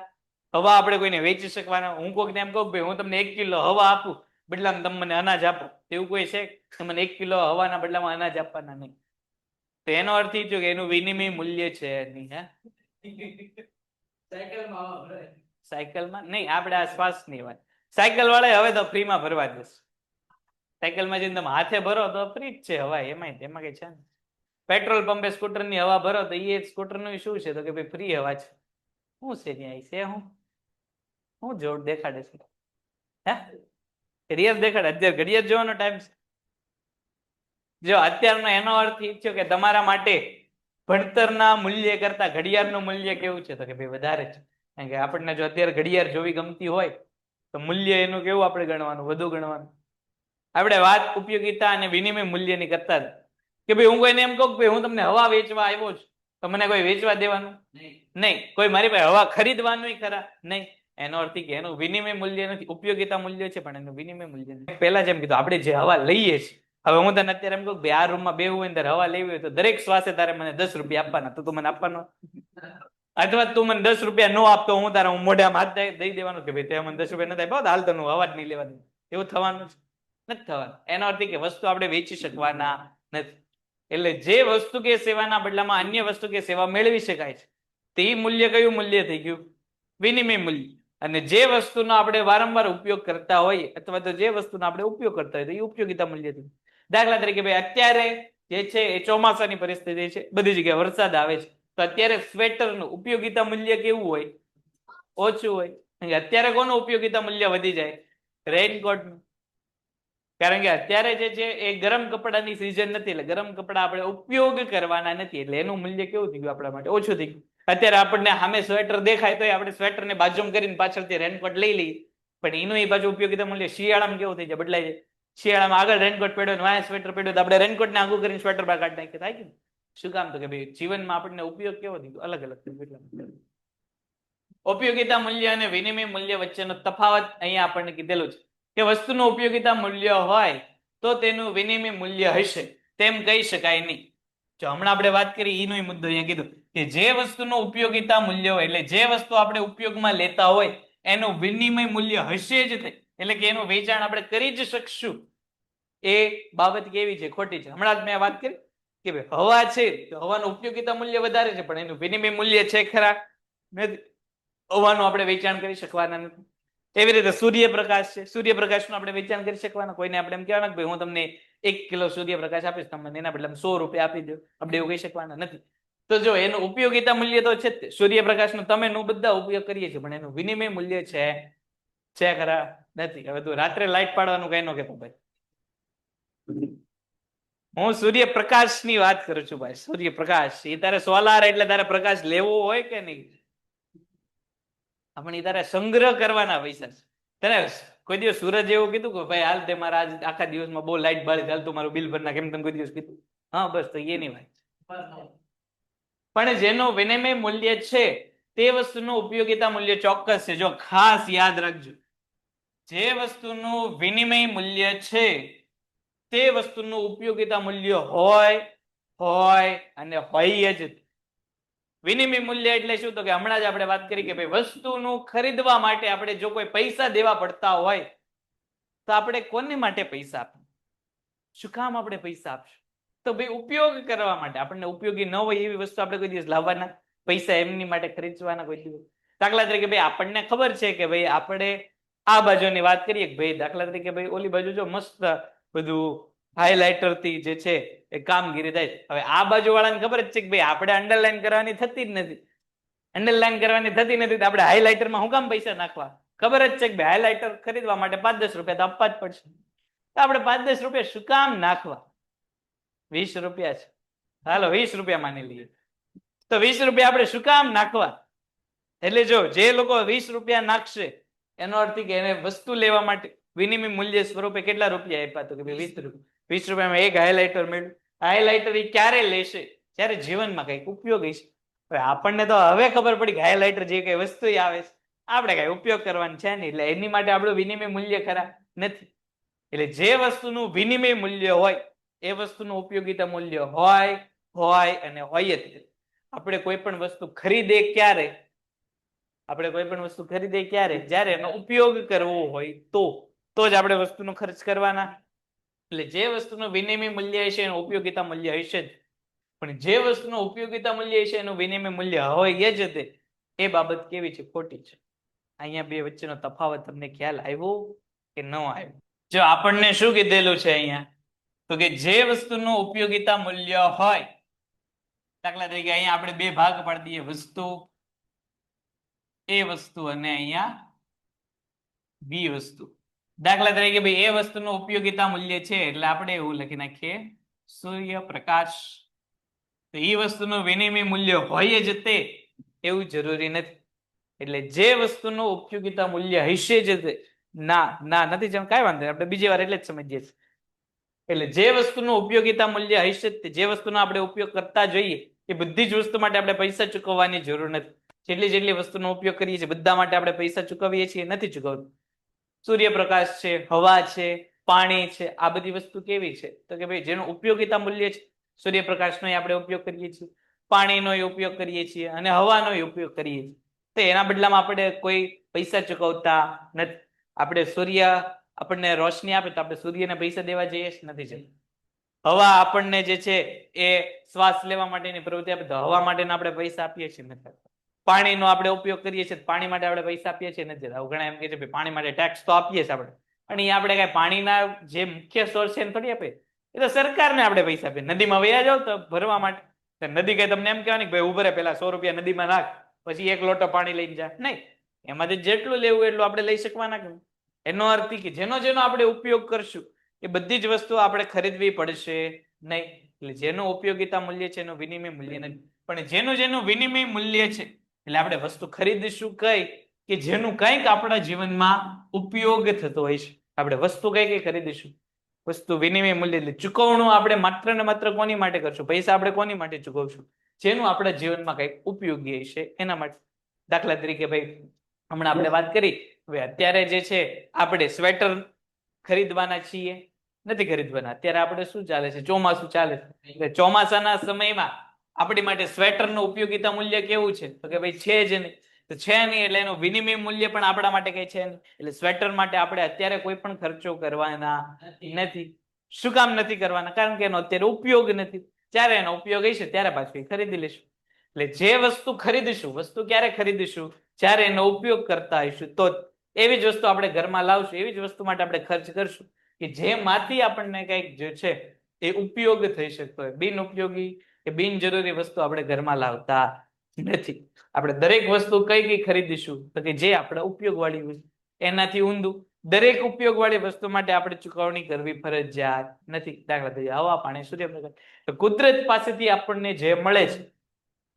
હવા આપણે કોઈને વેચી શકવાના? હું કોઈને એમ કહું ભાઈ હું તમને 1 કિલો હવા આપું બદલામાં તમે મને અનાજ આપો, એવું કોઈ છે? તમને 1 કિલો હવાના બદલામાં અનાજ આપવાના નહીં. તો એનો અર્થ એ થયો કે એનું વિનિમય મૂલ્ય છે નહીં. સાયકલમાં નહીં, આપણે આ શ્વાસની વાત. સાયકલ વાળા હવે તો ફ્રીમાં ભરવા દેશે. સાયકલમાં જઈને તમે હાથે ભરો તો ફ્રી જ છે હવા. એમાં કઈ છે ને? પેટ્રોલ પંપે સ્કૂટરની હવા ભરો તો એ સ્કૂટરનું શું છે? તો કે ભાઈ ફ્રી હવા છે. શું છે ત્યાં? છે હું જોડ દેખાડે છે? હે રિયલ દેખાડે? અત્યારે ઘડિયાળ જોવાનો ટાઈમ છે? જો અત્યારનો એનો અર્થ એ થયો કે તમારા માટે ભણતરના મૂલ્ય કરતા ઘડિયાળનું મૂલ્ય કેવું છે? તો કે ભાઈ વધારે છે. કારણ કે આપણને જો અત્યારે ઘડિયાળ જોવી ગમતી હોય તો મૂલ્ય એનું કેવું આપણે ગણવાનું? વધુ ગણવાનું. આપણે વાત ઉપયોગિતા અને વિનિમય મૂલ્યની કરતા કે ભાઈ હું કોઈને એમ કહું કે ભાઈ હું તમને હવા વેચવા આવ્યો છું તો મને કોઈ વેચવા દેવાનું નહીં. કોઈ મારી પાસે હવા ખરીદવાનું ખરા? નહીં. એનો અર્થ કે એનું વિનિમય મૂલ્ય નથી. ઉપયોગિતા મૂલ્ય છે પણ એનું વિનિમય મૂલ્ય નથી. પહેલા જેમ કીધું આપણે જે હવા લઈએ છીએ, હવે હું તને અત્યારે એમ કહું કે આ રૂમમાં બેહવું હોય ત્યારે હવા લેવી હોય તો દરેક શ્વાસે તારે મને 10 રૂપિયા આપવાના. તો તું મને આપવાનો? અથવા તું મને 10 રૂપિયા ન આપતો હું તારા મોઢામાં હાથ દઈ દેવાનું કે ભાઈ તે મને 10 રૂપિયા નથી આપ્યા હાલ તો હવા જ નહીં લેવાની. એવું થવાનું છે? નથી થવાનું. એનો અર્થ કે વસ્તુ આપણે વેચી શકવાના નથી. એટલે જે વસ્તુ કે સેવાના બદલામાં અન્ય વસ્તુ કે સેવા મેળવી શકાય છે તે મૂલ્ય કયું મૂલ્ય થઈ ગયું? વિનિમય મૂલ્ય. અને જે વસ્તુનો આપણે વારંવાર ઉપયોગ કરતા હોઈએ અથવા તો જે વસ્તુનો આપણે ઉપયોગ કરતા હોય તો એ ઉપયોગિતા મૂલ્ય થઈ. દાખલા તરીકે ભાઈ અત્યારે જે છે એ ચોમાસાની પરિસ્થિતિ છે, બધી જગ્યાએ વરસાદ આવે છે તો અત્યારે સ્વેટરનું ઉપયોગિતા મૂલ્ય કેવું હોય? ઓછું હોય. અત્યારે કોનું ઉપયોગિતા મૂલ્ય વધી જાય? રેઇનકોટનું. કારણ કે અત્યારે જે છે એ ગરમ કપડાની સિઝન નથી એટલે ગરમ કપડા આપણે ઉપયોગ કરવાના નથી એટલે એનું મૂલ્ય કેવું થઈ ગયું? આપણા માટે ઓછું થઈ ગયું. અત્યારે આપણને સામે સ્વેટર દેખાય તો આપણે સ્વેટરને બાજુમાં કરીને પાછળથી રેનકોટ લઈ લઈએ પણ એનું એ બાજુ ઉપયોગિતા મૂલ્ય શિયાળામાં કેવું થઈ જાય? બદલાઈ જાય. શિયાળામાં આગળ રેનકોટ પહેર્યો ને વાય સ્વેટર પહેર્યો તો આપણે રેનકોટને આગું કરીને સ્વેટર બહાર કાઢી નાખીએ. થાય કે શું કામ? તો કે ભાઈ જીવનમાં આપણને ઉપયોગ કેવો થઈ ગયો? અલગ અલગ થઈ ગયો. ઉપયોગિતા મૂલ્ય અને વિનિમય મૂલ્ય વચ્ચેનો તફાવત અહીંયા આપણને કીધેલું છે કે વસ્તુનું ઉપયોગિતા મૂલ્ય હોય તો તેનું વિનિમય મૂલ્ય હશે તેમ કહી શકાય નહીં. જો હમણાં આપણે વાત કરી એનો મુદ્દો અહીંયા કીધું કે જે વસ્તુનું ઉપયોગિતા મૂલ્ય હોય એટલે જે વસ્તુ આપણે ઉપયોગમાં લેતા હોય એનું વિનિમય મૂલ્ય હશે જ તે. એટલે કે એનું વેચાણ આપણે કરી જ શકશું. એ બાબત કેવી છે? ખોટી છે. હમણાં જ મેં વાત કરી કે ભાઈ હવા છે તો હવાનું ઉપયોગિતા મૂલ્ય વધારે છે પણ એનું વિનિમય મૂલ્ય છે ખરા? નથી. હવાનું આપણે વેચાણ કરી શકવાના નથી. એવી રીતે સૂર્યપ્રકાશ છે, સૂર્યપ્રકાશનું આપણે વેચાણ કરી શકવાના? કોઈને આપણે એમ કહેવાના કે ભાઈ હું તમને 1 કિલો સૂર્યપ્રકાશ આપીશ તમને એના બદલે 100 રૂપિયા આપી દો, આપણે એવું કહી શકવાના નથી. તો જો એનું ઉપયોગિતા મૂલ્ય તો છે જ. સૂર્યપ્રકાશનો તમે બધા ઉપયોગ કરીએ છીએ પણ એનું વિનિમય મૂલ્ય છે ખરા? નથી. હવે તું રાત્રે લાઈટ પાડવાનું કઈ નો કહેતો ભાઈ. હું સૂર્યપ્રકાશની વાત કરું છું ભાઈ. સૂર્યપ્રકાશ એ તારે સોલાર એટલે તારે પ્રકાશ લેવો હોય કે નહીં? આપણે તારે સંગ્રહ કરવાના પૈસા છે. તને કોઈ દિવસ સૂરજ એવું કીધું કે ભાઈ હાલ તે મારા આજ આખા દિવસમાં બહુ લાઈટ બાળી હાલ તું મારું બિલ ભર નાખ, એમ તમે કોઈ દિવસ કીધું? હા, બસ તો એની વાત. પણ જેનું વિનિમય મૂલ્ય છે તે વસ્તુનું ઉપયોગિતા મૂલ્ય ચોક્કસ છે. જો ખાસ યાદ રાખજો, જે વસ્તુનું વિનિમય મૂલ્ય છે તે વસ્તુનું ઉપયોગિતા મૂલ્ય હોય અને હોય જ. વિનિમય મૂલ્ય એટલે શું? તો કે હમણાં જ આપણે વાત કરી કે ભાઈ વસ્તુનું ખરીદવા માટે આપણે જો કોઈ પૈસા દેવા પડતા હોય તો આપણે કોને માટે પૈસા આપીએ? શું કામ આપણે પૈસા આપશું? તો ભાઈ ઉપયોગ કરવા માટે. આપણને ઉપયોગી ન હોય એવી વસ્તુ આપણે કોઈ દિવસ લાવવાના? પૈસા એમની માટે ખરીદવાના કોઈ દિવસ? દાખલા તરીકે ભાઈ આપણને ખબર છે કે ભાઈ આપણે આ બાજુની વાત કરીએ કે ભાઈ દાખલા તરીકે ભાઈ ઓલી બાજુ જો મસ્ત બધું હાઇલાઇટર થી જે છે એ કામગીરી થાય. હવે આ બાજુ વાળાને ખબર જ છે કે ભાઈ આપણે અંડરલાઈન કરવાની થતી જ નથી. અંડરલાઈન કરવાની થતી નથી તો આપણે હાઇલાઇટરમાં શું કામ પૈસા નાખવા? ખબર જ છે કે ભાઈ હાઇલાઇટર ખરીદવા માટે 5-10 રૂપિયા તો આપવા જ પડશે. તો આપણે 5-10 રૂપિયા શું કામ નાખવા? 20 રૂપિયા છે, હાલો 20 રૂપિયા માની લઈએ. તો 20 રૂપિયા આપણે શું કામ નાખવા? એટલે જો જે લોકો 20 રૂપિયા નાખશે એનો અર્થ કે એને વસ્તુ લેવા માટે વિનિમય મૂલ્ય સ્વરૂપે કેટલા રૂપિયા આપ્યા? તો કે 20 રૂપિયા. 20 રૂપિયામાં એક હાઇલાઇટર મેળવ્યું. હાઇલાઇટર એ ક્યારે લેશે? જ્યારે જીવનમાં કઈક ઉપયોગ હશે. હવે આપણને તો હવે ખબર પડી કે હાઇલાઇટર જે કઈ વસ્તુ આવે છે આપણે કઈ ઉપયોગ કરવાની છે નહીં, એટલે એની માટે આપણું વિનિમય મૂલ્ય ખરા નથી. એટલે જે વસ્તુનું વિનિમય મૂલ્ય હોય એ વસ્તુનું ઉપયોગિતા મૂલ્ય હોય અને હોય જ. આપણે કોઈ પણ વસ્તુ ખરીદે ક્યારે? આપણે કોઈ પણ વસ્તુ ખરીદે ક્યારે? જ્યારે એનો ઉપયોગ કરવો હોય તો જ આપણે વસ્તુનો ખર્ચ કરવાના. એટલે જે વસ્તુનું વિનિમય મૂલ્ય હશે એનું ઉપયોગિતા મૂલ્ય હશે જ. પણ જે વસ્તુનું ઉપયોગિતા મૂલ્ય હશે એનું વિનિમય મૂલ્ય હોય જ તે. એ બાબત કેવી છે? ખોટી છે. અહીંયા બે વચ્ચેનો તફાવત તમને ખ્યાલ આવ્યો કે ન આવ્યો? જો આપણને શું કીધેલું છે અહીંયા? તો કે જે વસ્તુનું ઉપયોગિતા મૂલ્ય હોય, દાખલા તરીકે અહીંયા આપણે બે ભાગ પાડી દઈએ, વસ્તુ એ વસ્તુ અને અહીંયા બી વસ્તુ. દાખલા તરીકે ભાઈ એ વસ્તુનું ઉપયોગિતા મૂલ્ય છે એટલે આપણે એવું લખી નાખીએ સૂર્યપ્રકાશ. તો એ વસ્તુનું વિનિમય મૂલ્ય હોય જ તે એવું જરૂરી નથી. એટલે જે વસ્તુનું ઉપયોગિતા મૂલ્ય હશે જ તે. ના નથી જેમ કાંઈ વાંધો નહીં, આપણે બીજી વાર એટલે જ સમજીએ છીએ. એટલે જે વસ્તુનું ઉપયોગિતા મૂલ્ય હશે જ તે, જે વસ્તુનો આપણે ઉપયોગ કરતા જોઈએ એ બધી જ વસ્તુ માટે આપણે પૈસા ચૂકવવાની જરૂર નથી. જેટલી વસ્તુનો ઉપયોગ કરીએ છીએ બધા માટે આપણે પૈસા ચૂકવીએ છીએ? નથી ચૂકવતું. સૂર્યપ્રકાશ છે, હવા છે, પાણી છે, આ બધી વસ્તુ કેવી છે? તો કે ભાઈ જેનું ઉપયોગિતા મૂલ્ય છે. સૂર્યપ્રકાશનો આપણે ઉપયોગ કરીએ છીએ, પાણીનો ઉપયોગ કરીએ છીએ અને હવાનો ઉપયોગ કરીએ છીએ. તો એના બદલામાં આપણે કોઈ પૈસા ચૂકવતા નથી. આપણે સૂર્ય આપણને રોશની આપે તો આપણે સૂર્યને પૈસા દેવા જઈએ નથી જઈએ. હવા આપણને જે છે એ શ્વાસ લેવા માટેની પ્રવૃત્તિ આપે તો હવા માટેના આપણે પૈસા આપીએ છીએ નથી. પાણીનો આપણે ઉપયોગ કરીએ છીએ, પાણી માટે આપણે પૈસા આપીએ છીએ નથી. ઘણા એમ કે છે પાણી માટે ટેક્સ તો આપીએ છીએ આપણે, પણ એ આપણે કઈ પાણીના જે મુખ્ય સોર્સ છે એને થોડી આપે. એ તો સરકારને આપણે પૈસા આપીએ. નદીમાં વયા જાવ તો ભરવા માટે, નદી કઈ તમને એમ કહેવાની કે ભાઈ ઉભરે પેલા 100 રૂપિયા નદીમાં નાખ પછી 1 લોટો પાણી લઈને જા? નહીં. એમાંથી જેટલું લેવું એટલું આપણે લઈ શકવાના. એનો અર્થ કે જેનો આપણે ઉપયોગ કરશું એ બધી જ વસ્તુ આપણે ખરીદવી પડશે નહીં. એટલે જેનું ઉપયોગિતા મૂલ્ય છે એનું વિનિમય મૂલ્ય નથી. પણ જેનું વિનિમય મૂલ્ય છે એટલે આપણે વસ્તુ ખરીદીશું કઈ કે જેનું કંઈક આપણા જીવનમાં ઉપયોગ થતો હોય છે. આપણે વસ્તુ કઈ ખરીદીશું? વસ્તુ વિનિમય મૂલ્ય. એટલે ચૂકવણું આપણે માત્ર ને માત્ર કોની માટે કરશું? પૈસા આપણે કોની માટે ચૂકવશું? જેનું આપણા જીવનમાં કંઈક ઉપયોગી છે એના માટે. દાખલા તરીકે ભાઈ હમણાં આપણે વાત કરી, હવે અત્યારે જે છે આપણે સ્વેટર ખરીદવાના છીએ નથી ખરીદવાના? અત્યારે આપણે શું ચાલે છે? ચોમાસું ચાલે છે. એટલે ચોમાસાના સમયમાં આપણી માટે સ્વેટરનું ઉપયોગિતા મૂલ્ય કેવું છે? તો કે ભાઈ છે જ નહીં. તો છે નહીં એટલે એનું વિનિમય મૂલ્ય પણ આપણા માટે કઈ છે નહીં. એટલે સ્વેટર માટે આપણે અત્યારે કોઈ પણ ખર્ચો કરવાના નથી. શું કામ નથી કરવાના? કારણ કે એનો અત્યારે ઉપયોગ નથી. જ્યારે એનો ઉપયોગ હશે ત્યારે પાછું ખરીદી લેશું. એટલે જે વસ્તુ ખરીદીશું, વસ્તુ ક્યારે ખરીદીશું? જ્યારે એનો ઉપયોગ કરતા હશું તો. એવી જ વસ્તુ આપણે ઘરમાં લાવશું, એવી જ વસ્તુ માટે આપણે ખર્ચ કરશું કે જેમાંથી આપણને કંઈક જે છે એ ઉપયોગ થઈ શકતો હોય. બિનઉપયોગી કે બિનજરૂરી વસ્તુ આપણે ઘરમાં લાવતા નથી. આપણે દરેક વસ્તુ કઈ ખરીદીશું? તો કે જે આપણે ઉપયોગ વાળી હોય. એનાથી ઊંધું દરેક ઉપયોગવાળી વસ્તુ માટે આપણે ચૂકવણી કરવી ફરજિયાત નથી. દાખલા તરીકે હવા, પાણી, સૂર્યપ્રકાશ. તો કુદરત પાસેથી આપણને જે મળે છે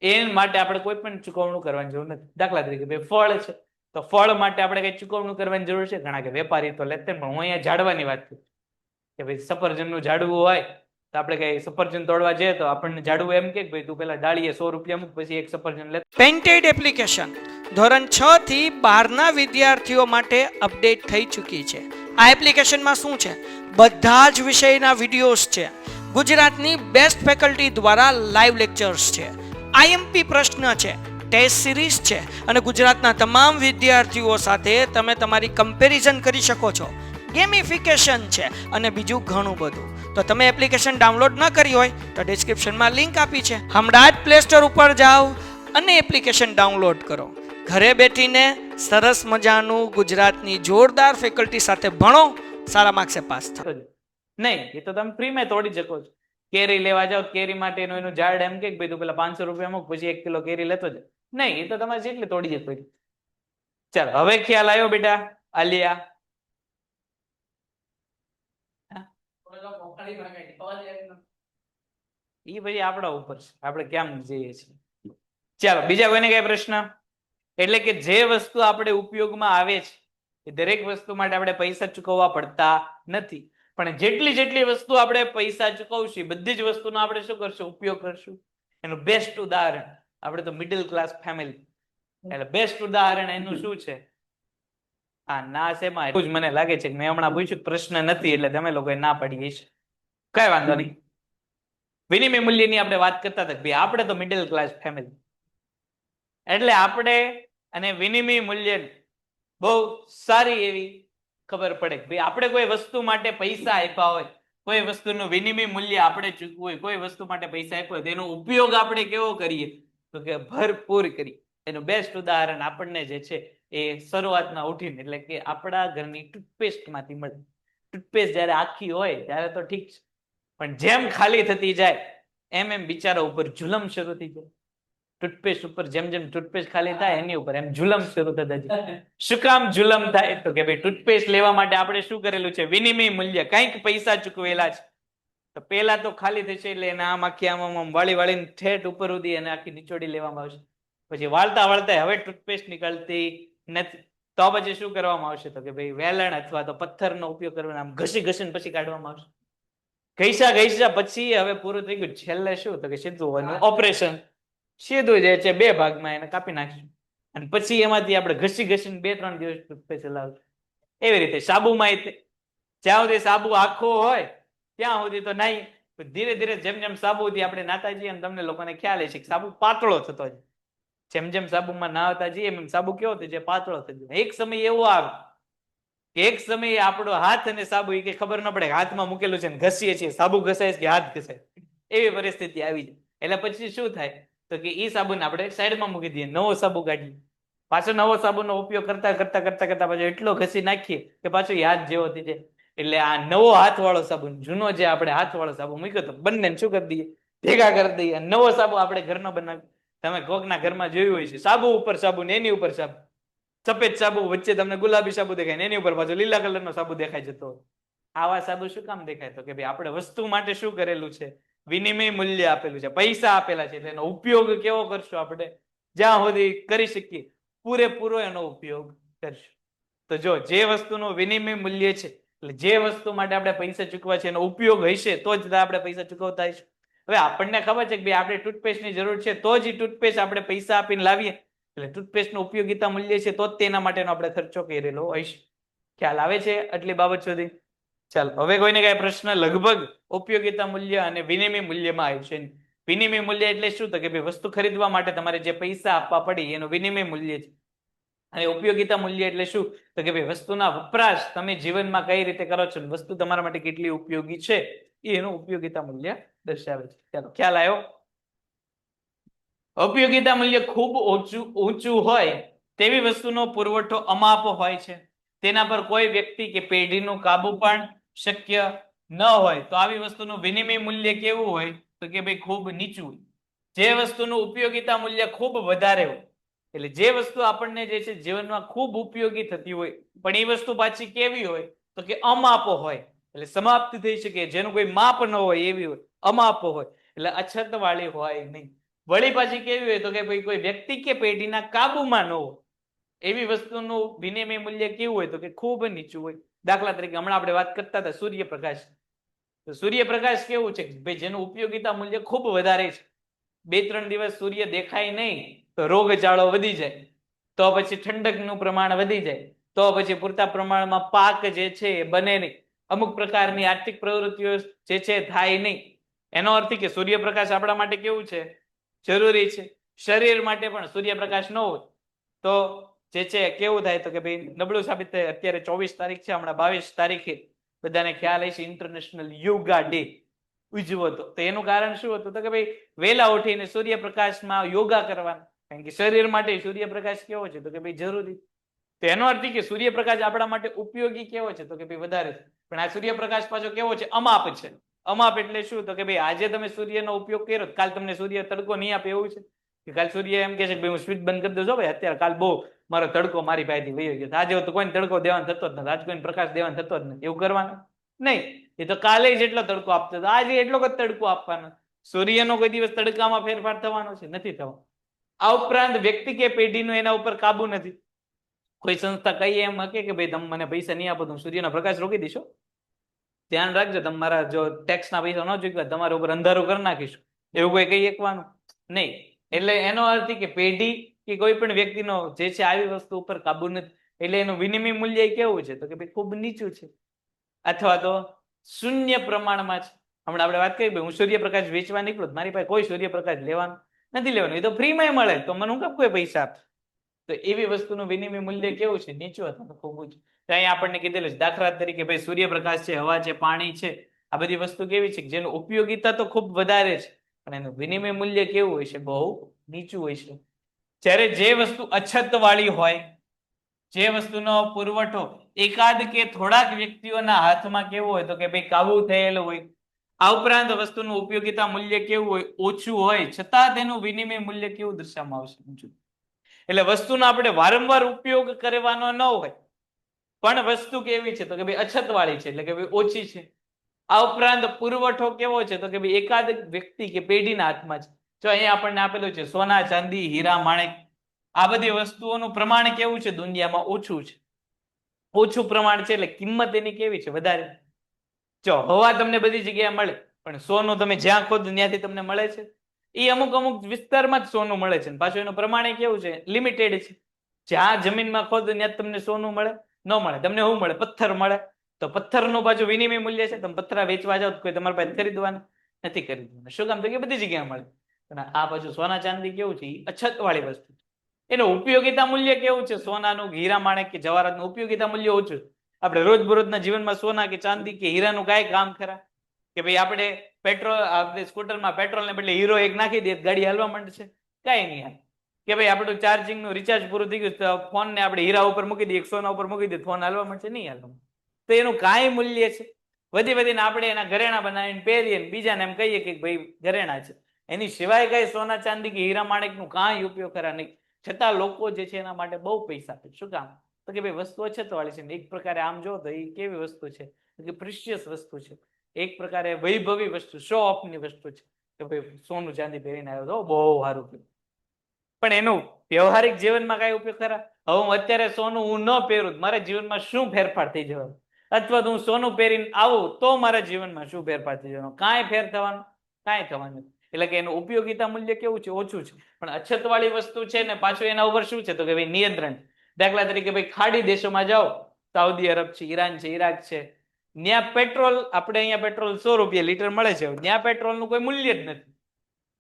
એ માટે આપણે કોઈ પણ ચૂકવણું કરવાની જરૂર નથી. દાખલા તરીકે ભાઈ ફળ છે, તો ફળ માટે આપણે કઈ ચૂકવણું કરવાની જરૂર છે? ઘણા કે વેપારી તો લેતે, પણ હું અહીંયા ઝાડવાની વાત કરું કે ભાઈ સફરજનનું ઝાડવું હોય તો આપણે કઈ સફરજન તોડવા જઈએ તો આપણને ઝાડવું એમ કે ભાઈ તું પેલા ડાળીએ 100 રૂપિયા મૂક, પછી એક સફરજન લે. પેન્ટેડ એપ્લિકેશન ધોરણ 6 થી 12ના વિદ્યાર્થીઓ માટે અપડેટ થઈ ચૂકી છે. આ એપ્લિકેશનમાં શું છે? બધા જ વિષયના વિડીયોઝ છે. ગુજરાતની બેસ્ટ ફેકલ્ટી દ્વારા લાઈવ લેક્ચર્સ છે. આઈએમપી પ્રશ્ન છે, ટેસ્ટ સિરીઝ છે અને ગુજરાતના તમામ વિદ્યાર્થીઓ સાથે તમે તમારી કમ્પેરિઝન કરી શકો છો. ગેમિફિકેશન છે અને બીજું ઘણું બધું. તો તમે એપ્લિકેશન ડાઉનલોડ ન કરી હોય તો ડિસ્ક્રિપ્શનમાં લિંક આપી છે. હમણાં જ પ્લે સ્ટોર ઉપર જાઓ અને એપ્લિકેશન ડાઉનલોડ કરો. ઘરે બેઠીને સરસ મજાનું ગુજરાતની જોરદાર ફેકલ્ટી સાથે ભણો, સારા માર્ક્સે પાસ થાઓ. નહીં, એ તો તમે ફ્રીમાં તોડી શકો છો. કેરી લેવા જાઓ, કેરી માટેનું એનું ઝાડ એમ કે ભાઈ તું પેલા 500 રૂપિયા મૂક, પછી 1 કિલો કેરી લેતો જાય. નહીં, એ તો તમારે જેટલી તોડી શકો. ચાલો, હવે ખ્યાલ આવ્યો બેટા? આલિયા ઈ ભાઈ આપણા ઉપર છે, આપણે કેમ જઈએ છીએ. ચાલો, બીજા કોઈને કઈ પ્રશ્ન? એટલે કે જે વસ્તુ આપણે ઉપયોગમાં આવે છે એ દરેક વસ્તુ માટે આપણે પૈસા ચૂકવવા પડતા નથી, પણ જેટલી વસ્તુ આપણે પૈસા ચૂકવશું બધી જ વસ્તુનો આપણે શું કરશું? ઉપયોગ કરશું. એનું બેસ્ટ ઉદાહરણ આપણે તો મિડલ ક્લાસ ફેમિલી, એટલે બેસ્ટ ઉદાહરણ એનું શું છે? આ ના શેમાં? એટલું જ મને લાગે છે કે મેં હમણાં પૂછ્યું, પ્રશ્ન નથી એટલે તમે લોકોએ ના પાડી છે. કઈ વાંધો નહીં. વિનિમય મૂલ્યની આપણે વાત કરતા હતા, ભાઈ આપણે તો મિડલ ક્લાસ ફેમિલી, એટલે આપણે અને વિનિમય મૂલ્ય બહુ સારી એવી ખબર પડે કે ભાઈ આપણે કોઈ વસ્તુ માટે પૈસા આપ્યા હોય, કોઈ વસ્તુનું વિનિમય મૂલ્ય આપણે ચૂકવું હોય, કોઈ વસ્તુ માટે પૈસા આપ્યો હોય, તેનો ઉપયોગ આપણે કેવો કરીએ? તો કે ભરપૂર કરીએ. એનું બેસ્ટ ઉદાહરણ આપણને જે છે એ શરૂઆતમાં ઉઠીને, એટલે કે આપણા ઘરની ટૂથપેસ્ટ માંથી મળે. ટૂથપેસ્ટ જયારે આખી હોય ત્યારે તો ઠીક છે, પણ જેમ ખાલી થતી જાય એમ એમ બિચારા ઉપર જુલમ શરૂ થઈ જાય. ટૂથપેસ્ટ ઉપર જેમ જેમ ટૂથપેસ્ટ ખાલી થાય એની ઉપર એમ જુલમ શરૂ થતા જાય. શું કામ જુલમ થાય? તો કે ભાઈ ટૂથપેસ્ટ લેવા માટે આપણે શું કરેલું છે? વિનિમય મૂલ્ય, કંઈક પૈસા ચૂકવેલા છે. તો પેલા તો ખાલી થશે એટલે એને આમ આખી આમ વાળીને ઠેઠ ઉપર સુધી અને આખી નીચોડી લેવામાં આવશે. પછી વાળતા હવે ટૂથપેસ્ટ નીકળતી નથી, તો પછી શું કરવામાં આવશે? તો કે ભાઈ વેલણ અથવા તો પથ્થરનો ઉપયોગ કરવાનો, આમ ઘસીને પછી કાઢવામાં આવશે. ઘસ્યા પછી હવે પૂરું થઈ ગયું, છેલ્લે શું? તો કે સીધું ઓપરેશન, સીધું જે છે 2 ભાગમાં એને કાપી નાખશું અને પછી એમાંથી આપણે ઘસીને 2-3 દિવસ ટૂથપેસ્ટ ચલાવશું. એવી રીતે સાબુમાં જ્યાં સુધી સાબુ આખો હોય ત્યાં સુધી તો નહીં, ધીરે ધીરે જેમ સાબુથી આપણે નાતા જઈએ, તમને લોકોને ખ્યાલ છે કે સાબુ પાતળો થતો જાય. જેમ સાબુમાં નાહતા જઈએ એમ સાબુ કેવો થઈ જાય? પાતળો થઈ જાય. એક સમય એવો આવે કે એક સમયે આપણો હાથ અને સાબુ એ ખબર ન પડે, હાથમાં મૂકેલું છે ને ઘસીએ છીએ, સાબુ ઘસાય કે હાથ ઘસાય, એવી પરિસ્થિતિ આવી જાય. એટલે પછી શું થાય? તો કે એ સાબુને આપણે સાઈડમાં મૂકી દઈએ, નવો સાબુ કાઢીએ, પાછો નવો સાબુનો ઉપયોગ કરતા પાછો એટલો ઘસી નાખીએ કે પાછો હાથ જેવો થઈ જાય. એટલે આ નવો હાથવાળો સાબુ, જૂનો જે આપણે હાથવાળો સાબુ મૂક્યો તો બંને શું કરી દઈએ? ભેગા કરી દઈએ. નવો સાબુ આપણે ઘરનો બનાવીએ. તમે કોકના ઘરમાં જોયું હોય છે, સાબુ ઉપર સાબુ ને એની ઉપર સાબુ, સફેદ સાબુ વચ્ચે તમને ગુલાબી સાબુ દેખાય ને એની ઉપર પાછો લીલા કલરનો સાબુ દેખાઈ જતો હોય. આવા સાબુ શું કામ દેખાય? તો કે ભાઈ આપણે વસ્તુ માટે શું કરેલું છે? વિનિમય મૂલ્ય આપેલું છે, પૈસા આપેલા છે, એટલે એનો ઉપયોગ કેવો કરશું? આપણે જ્યાં સુધી કરી શકીએ પૂરેપૂરો એનો ઉપયોગ કરશું. તો જો જે વસ્તુનું વિનિમય મૂલ્ય છે, એટલે જે વસ્તુ માટે આપણે પૈસા ચૂકવા છે એનો ઉપયોગ હશે તો જ આપણે પૈસા ચૂકવતા હશું. હવે આપણને ખબર છે કે ભાઈ આપણે ટૂથપેસ્ટની જરૂર છે તો જ ટૂથપેસ્ટ આપણે પૈસા આપીને લાવીએ, એટલે ટૂથપેસ્ટ નું ઉપયોગિતા મૂલ્ય છે તો જ તેના માટેનો આપણે ખર્ચો કરેલો હશે. ખ્યાલ આવે છે આટલી બાબત સુધી? ચાલો, હવે કોઈને કઈ પ્રશ્ન? લગભગ ઉપયોગિતા મૂલ્ય અને વિનિમય મૂલ્યમાં આવ્યું છે. વિનિમય મૂલ્ય એટલે શું? તો કે ભાઈ વસ્તુ ખરીદવા માટે તમારે જે પૈસા આપવા પડે એનું વિનિમય મૂલ્ય છે. અને ઉપયોગિતા મૂલ્ય એટલે શું? તો કે ભાઈ વસ્તુના વપરાશ તમે જીવનમાં કઈ રીતે કરો છો, વસ્તુ તમારા માટે કેટલી ઉપયોગી છે એનું ઉપયોગિતા મૂલ્ય દર્શાવે છે. ચાલો, ખ્યાલ આવ્યો? ઉપયોગિતા મૂલ્ય ખૂબ ઊંચું હોય તેવી વસ્તુનો પુરવઠો અમાપ હોય છે, તેના પર કોઈ વ્યક્તિ કે પેઢીનું કાબુ પણ શક્ય ન હોય, તો આવી વસ્તુનું વિનિમય મૂલ્ય કેવું હોય? તો કે ભાઈ ખૂબ નીચું હોય. જે વસ્તુનું ઉપયોગિતા મૂલ્ય ખૂબ વધારે હોય એટલે જે વસ્તુ આપણને જે છે જીવનમાં ખૂબ ઉપયોગી થતી હોય પણ એ વસ્તુ પાછી કેવી હોય તો કે અમાપો હોય, એટલે સમાપ્ત થઈ શકે, જેનું કોઈ માપ ન હોય એવી હોય, અમાપો હોય, એટલે અછત વાળી હોય નહીં. વળી પાછી કેવી હોય તો કે ભાઈ કોઈ વ્યક્તિ કે પેઢીના કાબુમાં ન હોય એવી વસ્તુનું વિનિમય મૂલ્ય કેવું હોય તો કે ખૂબ નીચું હોય. દાખલા તરીકે હમણાં આપણે વાત કરતા હતા સૂર્યપ્રકાશ. તો સૂર્યપ્રકાશ કેવું છે ભાઈ જેનું ઉપયોગિતા મૂલ્ય ખૂબ વધારે છે. 2-3 દિવસ સૂર્ય દેખાય નહીં તો રોગચાળો વધી જાય, તો પછી ઠંડકનું પ્રમાણ વધી જાય, તો પછી પૂરતા પ્રમાણમાં પાક જે છે એ બને નહીં, અમુક પ્રકારની આર્થિક પ્રવૃત્તિઓ જે છે થાય નહીં. એનો અર્થ કે સૂર્યપ્રકાશ આપણા માટે કેવું છે? જરૂરી છે. શરીર માટે પણ સૂર્યપ્રકાશ ન હોય તો જે છે કેવું થાય તો કે ભાઈ નબળું સાબિત થાય. અત્યારે 24 તારીખ છે, હમણાં 22 તારીખે બધાને ખ્યાલ હશે ઇન્ટરનેશનલ યોગા ડે ઉજવો હતો. તો એનું કારણ શું હતું તો કે ભાઈ વહેલા ઉઠીને સૂર્યપ્રકાશમાં યોગા કરવાના, કારણ કે શરીર માટે સૂર્યપ્રકાશ કેવો છે તો કે ભાઈ જરૂરી. તો એનો અર્થ કે સૂર્યપ્રકાશ આપણા માટે ઉપયોગી કેવો છે તો કે ભાઈ વધારે છે. પણ આ સૂર્યપ્રકાશ પાછો કેવો છે? અમાપ છે. અમાપ એટલે શું તો કે ભાઈ આજે તમે સૂર્યનો ઉપયોગ કર્યો, કાલ તમને સૂર્ય તડકો નહીં આપે એવું છે કે કાલ સૂર્ય એમ કે છે કે ભાઈ હું સ્વિચ બંધ કરી દઉં છું, ભાઈ અત્યારે કાલ બહુ મારો તડકો મારી પાસેથી વયો ગયો, આજે તો કોઈને તડકો દેવાનો થતો જ નથી, આજ કોઈને પ્રકાશ દેવાનો થતો જ નથી, એવું કરવાનું નહીં. એ તો કાલે જેટલો તડકો આપતો હતો આજે એટલો જ તડકો આપવાનો. સૂર્યનો કોઈ દિવસ તડકામાં ફેરફાર થવાનો છે? નથી થવાનો. આ ઉપરાંત વ્યક્તિ કે પેઢીનો એના ઉપર કાબુ નથી. કોઈ સંસ્થા કહીએ એમ હકે કે ભાઈ તમે મને પૈસા નહીં આપો તો હું સૂર્યનો પ્રકાશ રોકી દઈશું, ધ્યાન રાખજો તમારા જો ટેક્સના પૈસા ન ચૂકવ્યા તમારા ઉપર અંધારું કરી નાખીશું, એવું કોઈ કહી શકવાનું નહીં. એટલે એનો અર્થ કે પેઢી કે કોઈ પણ વ્યક્તિનો જે છે આવી વસ્તુ ઉપર કાબુ નથી. એટલે એનું વિનિમય મૂલ્ય કેવું છે તો કે ભાઈ ખૂબ નીચું છે અથવા તો શૂન્ય પ્રમાણમાં છે. હમણાં આપણે વાત કરી ભાઈ હું સૂર્યપ્રકાશ વેચવા નીકળું, મારી પાસે કોઈ સૂર્યપ્રકાશ લેવાનું નથી, લેવાનું એ તો ફ્રીમાં મળે તો મને હું કેમ કોઈ પૈસા આપે? તો એવી વસ્તુનું વિનિમય મૂલ્ય કેવું છે? નીચું અથવા તો ખૂબ ઊંચું. અહીંયા આપણને કીધેલું છે દાખલા તરીકે ભાઈ સૂર્યપ્રકાશ છે, હવા છે, પાણી છે, આ બધી વસ્તુ કેવી છે જેનું ઉપયોગિતા તો ખૂબ વધારે છે પણ એનું વિનિમય મૂલ્ય કેવું હોય છે? બહુ નીચું હોય છે. જ્યારે જે વસ્તુ અછત વાળી હોય, જે વસ્તુનો પુરવઠો એકાદ કે થોડાક વ્યક્તિઓના હાથમાં કેવો હોય તો કે ભાઈ કાબુ થયેલો હોય, આ ઉપરાંત વસ્તુનું ઉપયોગિતા મૂલ્ય કેવું હોય? ઓછું હોય, છતાં તેનું વિનિમય મૂલ્ય કેવું દર્શાવવામાં આવશે? એટલે વસ્તુનો આપણે વારંવાર ઉપયોગ કરવાનો ન હોય પણ વસ્તુ કેવી છે તો કે ભાઈ અછત વાળી છે, એટલે કે ભાઈ ઓછી છે. આ ઉપરાંત પુરવઠો કેવો છે તો કે ભાઈ એકાદ વ્યક્તિ કે પેઢીના હાથમાં છે. જો અહીંયા આપણને આપેલું છે સોના, ચાંદી, હીરા, માણેક, આ બધી વસ્તુઓનું પ્રમાણ કેવું છે? દુનિયામાં ઓછું છે. ઓછું પ્રમાણ છે એટલે કિંમત એની કેવી છે? વધારે. જો હવા તમને બધી જગ્યાએ મળે પણ સોનું તમે જ્યાં ખોદો ત્યાંથી તમને મળે છે? એ અમુક અમુક વિસ્તારમાં જ સોનું મળે છે, પાછું એનું પ્રમાણ કેવું છે? લિમિટેડ છે. જ્યાં જમીનમાં ખોદો ત્યાં તમને સોનું મળે ન મળે, તમને શું મળે? પથ્થર મળે. તો પથ્થરનું પાછું વિનિમય મૂલ્ય છે. તમે પથ્થર વેચવા જાઓ કોઈ તમારા પાસે ખરીદવાના નથી ખરીદવાના, શું કામ તો કે બધી જગ્યાએ મળે. પણ આ પાછું સોના ચાંદી કેવું છે? એ અછત વાળી વસ્તુ છે. એનું ઉપયોગિતા મૂલ્ય કેવું છે? સોનાનું, હીરા, માણેક કે જવાહરાતનું ઉપયોગિતા મૂલ્ય ઓછું. આપણે રોજબરોજના જીવનમાં સોના કે ચાંદી કે હીરાનું કાંઈ કામ ખરા? કે ભાઈ આપણે પેટ્રોલ આપણે સ્કૂટરમાં પેટ્રોલને બદલે હીરો એક નાખી દઈએ ગાડી હાલવા માંડશે? કાંઈ નહીં હાલે. કે ભાઈ આપણું ચાર્જિંગનું રિચાર્જ પૂરું થઈ ગયું તો ફોનને આપણે હીરા ઉપર મૂકી દઈએ, સોના ઉપર મૂકી દઈએ, ફોન હાલવા માંડશે? નહીં હાલવા. તો એનું કાંઈ મૂલ્ય છે? વધી વધીને આપણે એના ઘરેણા બનાવીને પહેરીએ ને બીજાને એમ કહીએ કે ભાઈ ઘરેણા છે, એની સિવાય કઈ સોના ચાંદી કે હીરા માણેકનું કાંઈ ઉપયોગ કરા નહીં. છતાં લોકો જે છે એના માટે બહુ પૈસા આપે. શું કામ તો કે ભાઈ વસ્તુ અછત વાળી છે ને એક પ્રકારે આમ જો તો એ કેવી વસ્તુ છે કે પ્રિશિયસ વસ્તુ છે, એક પ્રકારે વૈભવી વસ્તુ, શો ઓફની વસ્તુ છે કે ભાઈ સોનું ચાંદી પહેરીને આવ્યો તો બહુ સારું થયું. પણ એનું વ્યવહારિક જીવનમાં કઈ ઉપયોગ ખરા? હવે હું અત્યારે સોનું હું ન પહેરું મારા જીવનમાં શું ફેરફાર થઈ જવાનો? અથવા તો હું સોનું પહેરીને આવું તો મારા જીવનમાં શું ફેરફાર થઈ જવાનો? કાંઈ ફેર થવાનો? કાંઈ થવાનું. એટલે કે એનું ઉપયોગિતા મૂલ્ય કેવું છે? ઓછું છે. પણ અછત વાળી વસ્તુ છે ને પાછું એના ઉપર શું છે તો કે ભાઈ નિયંત્રણ. દાખલા તરીકે ભાઈ ખાડી દેશોમાં જાઓ, સાઉદી અરબ છે, ઈરાન છે, ઈરાક છે, ત્યાં પેટ્રોલ આપણે અહીંયા પેટ્રોલ 100 રૂપિયા લીટર મળે છે, ત્યાં પેટ્રોલનું કોઈ મૂલ્ય જ નથી.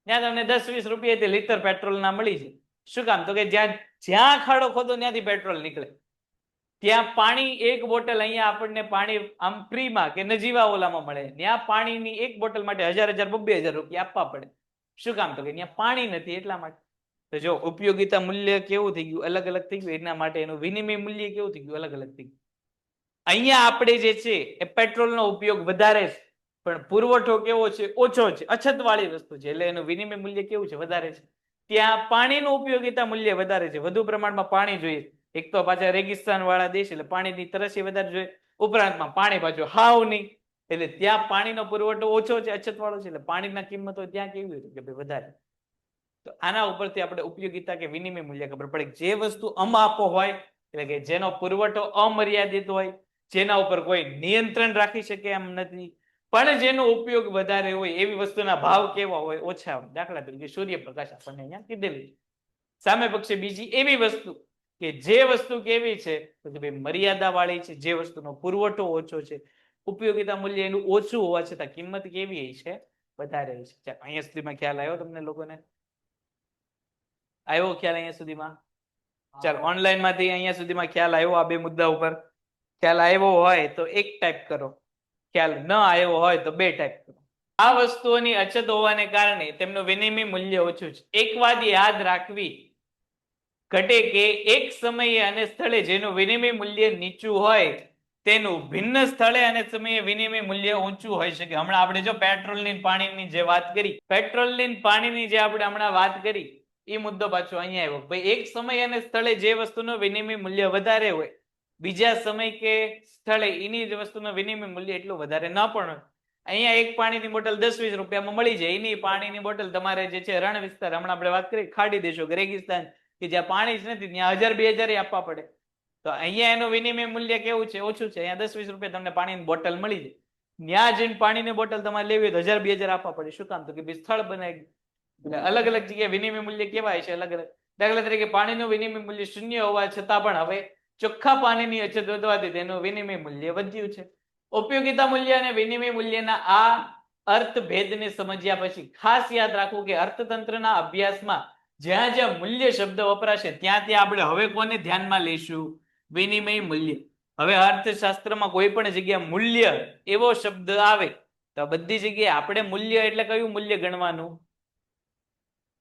ત્યાં તમને 10-20 રૂપિયા લીટર પેટ્રોલ ના મળી છે. શું કામ તો કે જ્યાં ખાડો ખોદો ત્યાંથી પેટ્રોલ નીકળે. ત્યાં પાણી એક બોટલ અહીંયા આપણને પાણી આમ ફ્રીમાં કે નજીવા ઓલામાં મળે, ત્યાં પાણીની એક બોટલ માટે 1000 2,000 રૂપિયા આપવા પડે. શું કામ તો કે ત્યાં પાણી નથી એટલા માટે. તો જો ઉપયોગિતા મૂલ્ય કેવું થઈ ગયું? અલગ અલગ થઈ ગયું. એના માટે એનું વિનિમય મૂલ્ય કેવું થઈ ગયું? અલગ અલગ થઈ ગયું. અહીંયા આપણે જે છે એ પેટ્રોલનો ઉપયોગ વધારે છે પણ પુરવઠો કેવો છે? ઓછો છે, અછત વાળી વસ્તુ છે, એટલે એનું વિનિમય મૂલ્ય કેવું છે? વધારે છે. ત્યાં પાણીનું ઉપયોગિતા મૂલ્ય વધારે છે, વધુ પ્રમાણમાં પાણી જોઈએ. એક તો પાછા રેગિસ્તાન વાળા દેશ એટલે પાણીની તરસી વધારે જોઈએ, ઉપરાંતમાં પાણી પાછું હાવ નહીં, એટલે ત્યાં પાણીનો પુરવઠો ઓછો છે, અછત વાળો છે, એટલે પાણીના કિંમતો ત્યાં કેવી હોય કે ભાઈ વધારે. તો આના ઉપરથી આપણે ઉપયોગિતા કે વિનિમય મૂલ્ય ખબર પડે. જે વસ્તુ અમાપો હોય એટલે કે જેનો પુરવઠો અમર્યાદિત હોય, જેના ઉપર કોઈ નિયંત્રણ રાખી શકે એમ નથી, પણ જેનો ઉપયોગ વધારે હોય એવી વસ્તુના ભાવ કેવા હોય? ઓછા હોય. દાખલા તરીકે સૂર્યપ્રકાશ આપણને અહીંયા કીધેલી છે. સામે પક્ષે બીજી એવી વસ્તુ કે જે વસ્તુ કેવી છે તો કે ભાઈ મર્યાદા વાળી છે, જે વસ્તુનો પુરવઠો ઓછો છે, ઉપયોગિતા મૂલ્ય એનું ઓછું હોવા છતાં કિંમત કેવી છે? વધારે છે. ચાલો અહીંયા સુધીમાં ખ્યાલ આવ્યો તમને લોકોને? આવ્યો ખ્યાલ અહીંયા સુધીમાં? ચાલો ઓનલાઈન માંથી અહીંયા સુધીમાં ખ્યાલ આવ્યો? આ બે મુદ્દા ઉપર ખ્યાલ આવ્યો હોય તો એક ટાઈપ કરો, ખ્યાલ ન આવ્યો હોય તો બે ટાઈપ કરો. આ વસ્તુઓની અછત હોવાને કારણે તેમનું વિનિમય મૂલ્ય ઓછું છે. એક વાત યાદ રાખવી ઘટે કે એક સમયે અને સ્થળે જેનું વિનિમય મૂલ્ય નીચું હોય તેનું ભિન્ન સ્થળે અને સમયે વિનિમય મૂલ્ય ઊંચું હોઈ શકે. હમણાં આપણે જો પેટ્રોલની પાણીની જે વાત કરી, પેટ્રોલની પાણીની જે આપણે હમણાં વાત કરી, એ મુદ્દો પાછો અહીંયા આવ્યો. ભાઈ એક સમય અને સ્થળે જે વસ્તુનું વિનિમય મૂલ્ય વધારે હોય, બીજા સમય કે સ્થળે એની જ વસ્તુનું વિનિમય મૂલ્ય એટલું વધારે ન પણ હોય. અહીંયા એક પાણીની બોટલ 10-20 રૂપિયામાં મળી જાય, એની પાણીની બોટલ તમારે જે છે રણ વિસ્તાર, હમણાં આપણે વાત કરી ખાડી દેશો કે રેગિસ્તાન કે જ્યાં પાણી જ નથી ત્યાં 1000-2000 આપવા પડે. તો અહીંયા એનું વિનિમય મૂલ્ય કેવું છે? ઓછું છે. અહીંયા 10-20 રૂપિયા તમને પાણીની બોટલ મળી જાય. ત્યાં જઈને પાણીની બોટલ તમારે લેવી હોય તો 1000-2000 આપવા પડે. શું કામ? તો કે સ્થળ બનાવી. એટલે અલગ અલગ જગ્યાએ વિનિમય મૂલ્ય કેવાય છે અલગ અલગ. દાખલા તરીકે પાણીનું વિનિમય મૂલ્ય 0 હોવા છતાં પણ હવે ચોખ્ખા પાણીની અછત વધવાથી તેનું વિનિમય મૂલ્ય વધ્યું છે. ઉપયોગિતા મૂલ્ય અને વિનિમય મૂલ્યના આ અર્થભેદને સમજ્યા પછી ખાસ યાદ રાખવું કે અર્થતંત્રના અભ્યાસમાં જ્યાં જ્યાં મૂલ્ય શબ્દ વપરાશે ત્યાં ત્યાં આપણે હવે કોને ધ્યાનમાં લઈશું? વિનિમય મૂલ્ય. હવે અર્થશાસ્ત્રમાં કોઈ પણ જગ્યાએ મૂલ્ય એવો શબ્દ આવે તો બધી જગ્યાએ આપણે મૂલ્ય એટલે કયું મૂલ્ય ગણવાનું?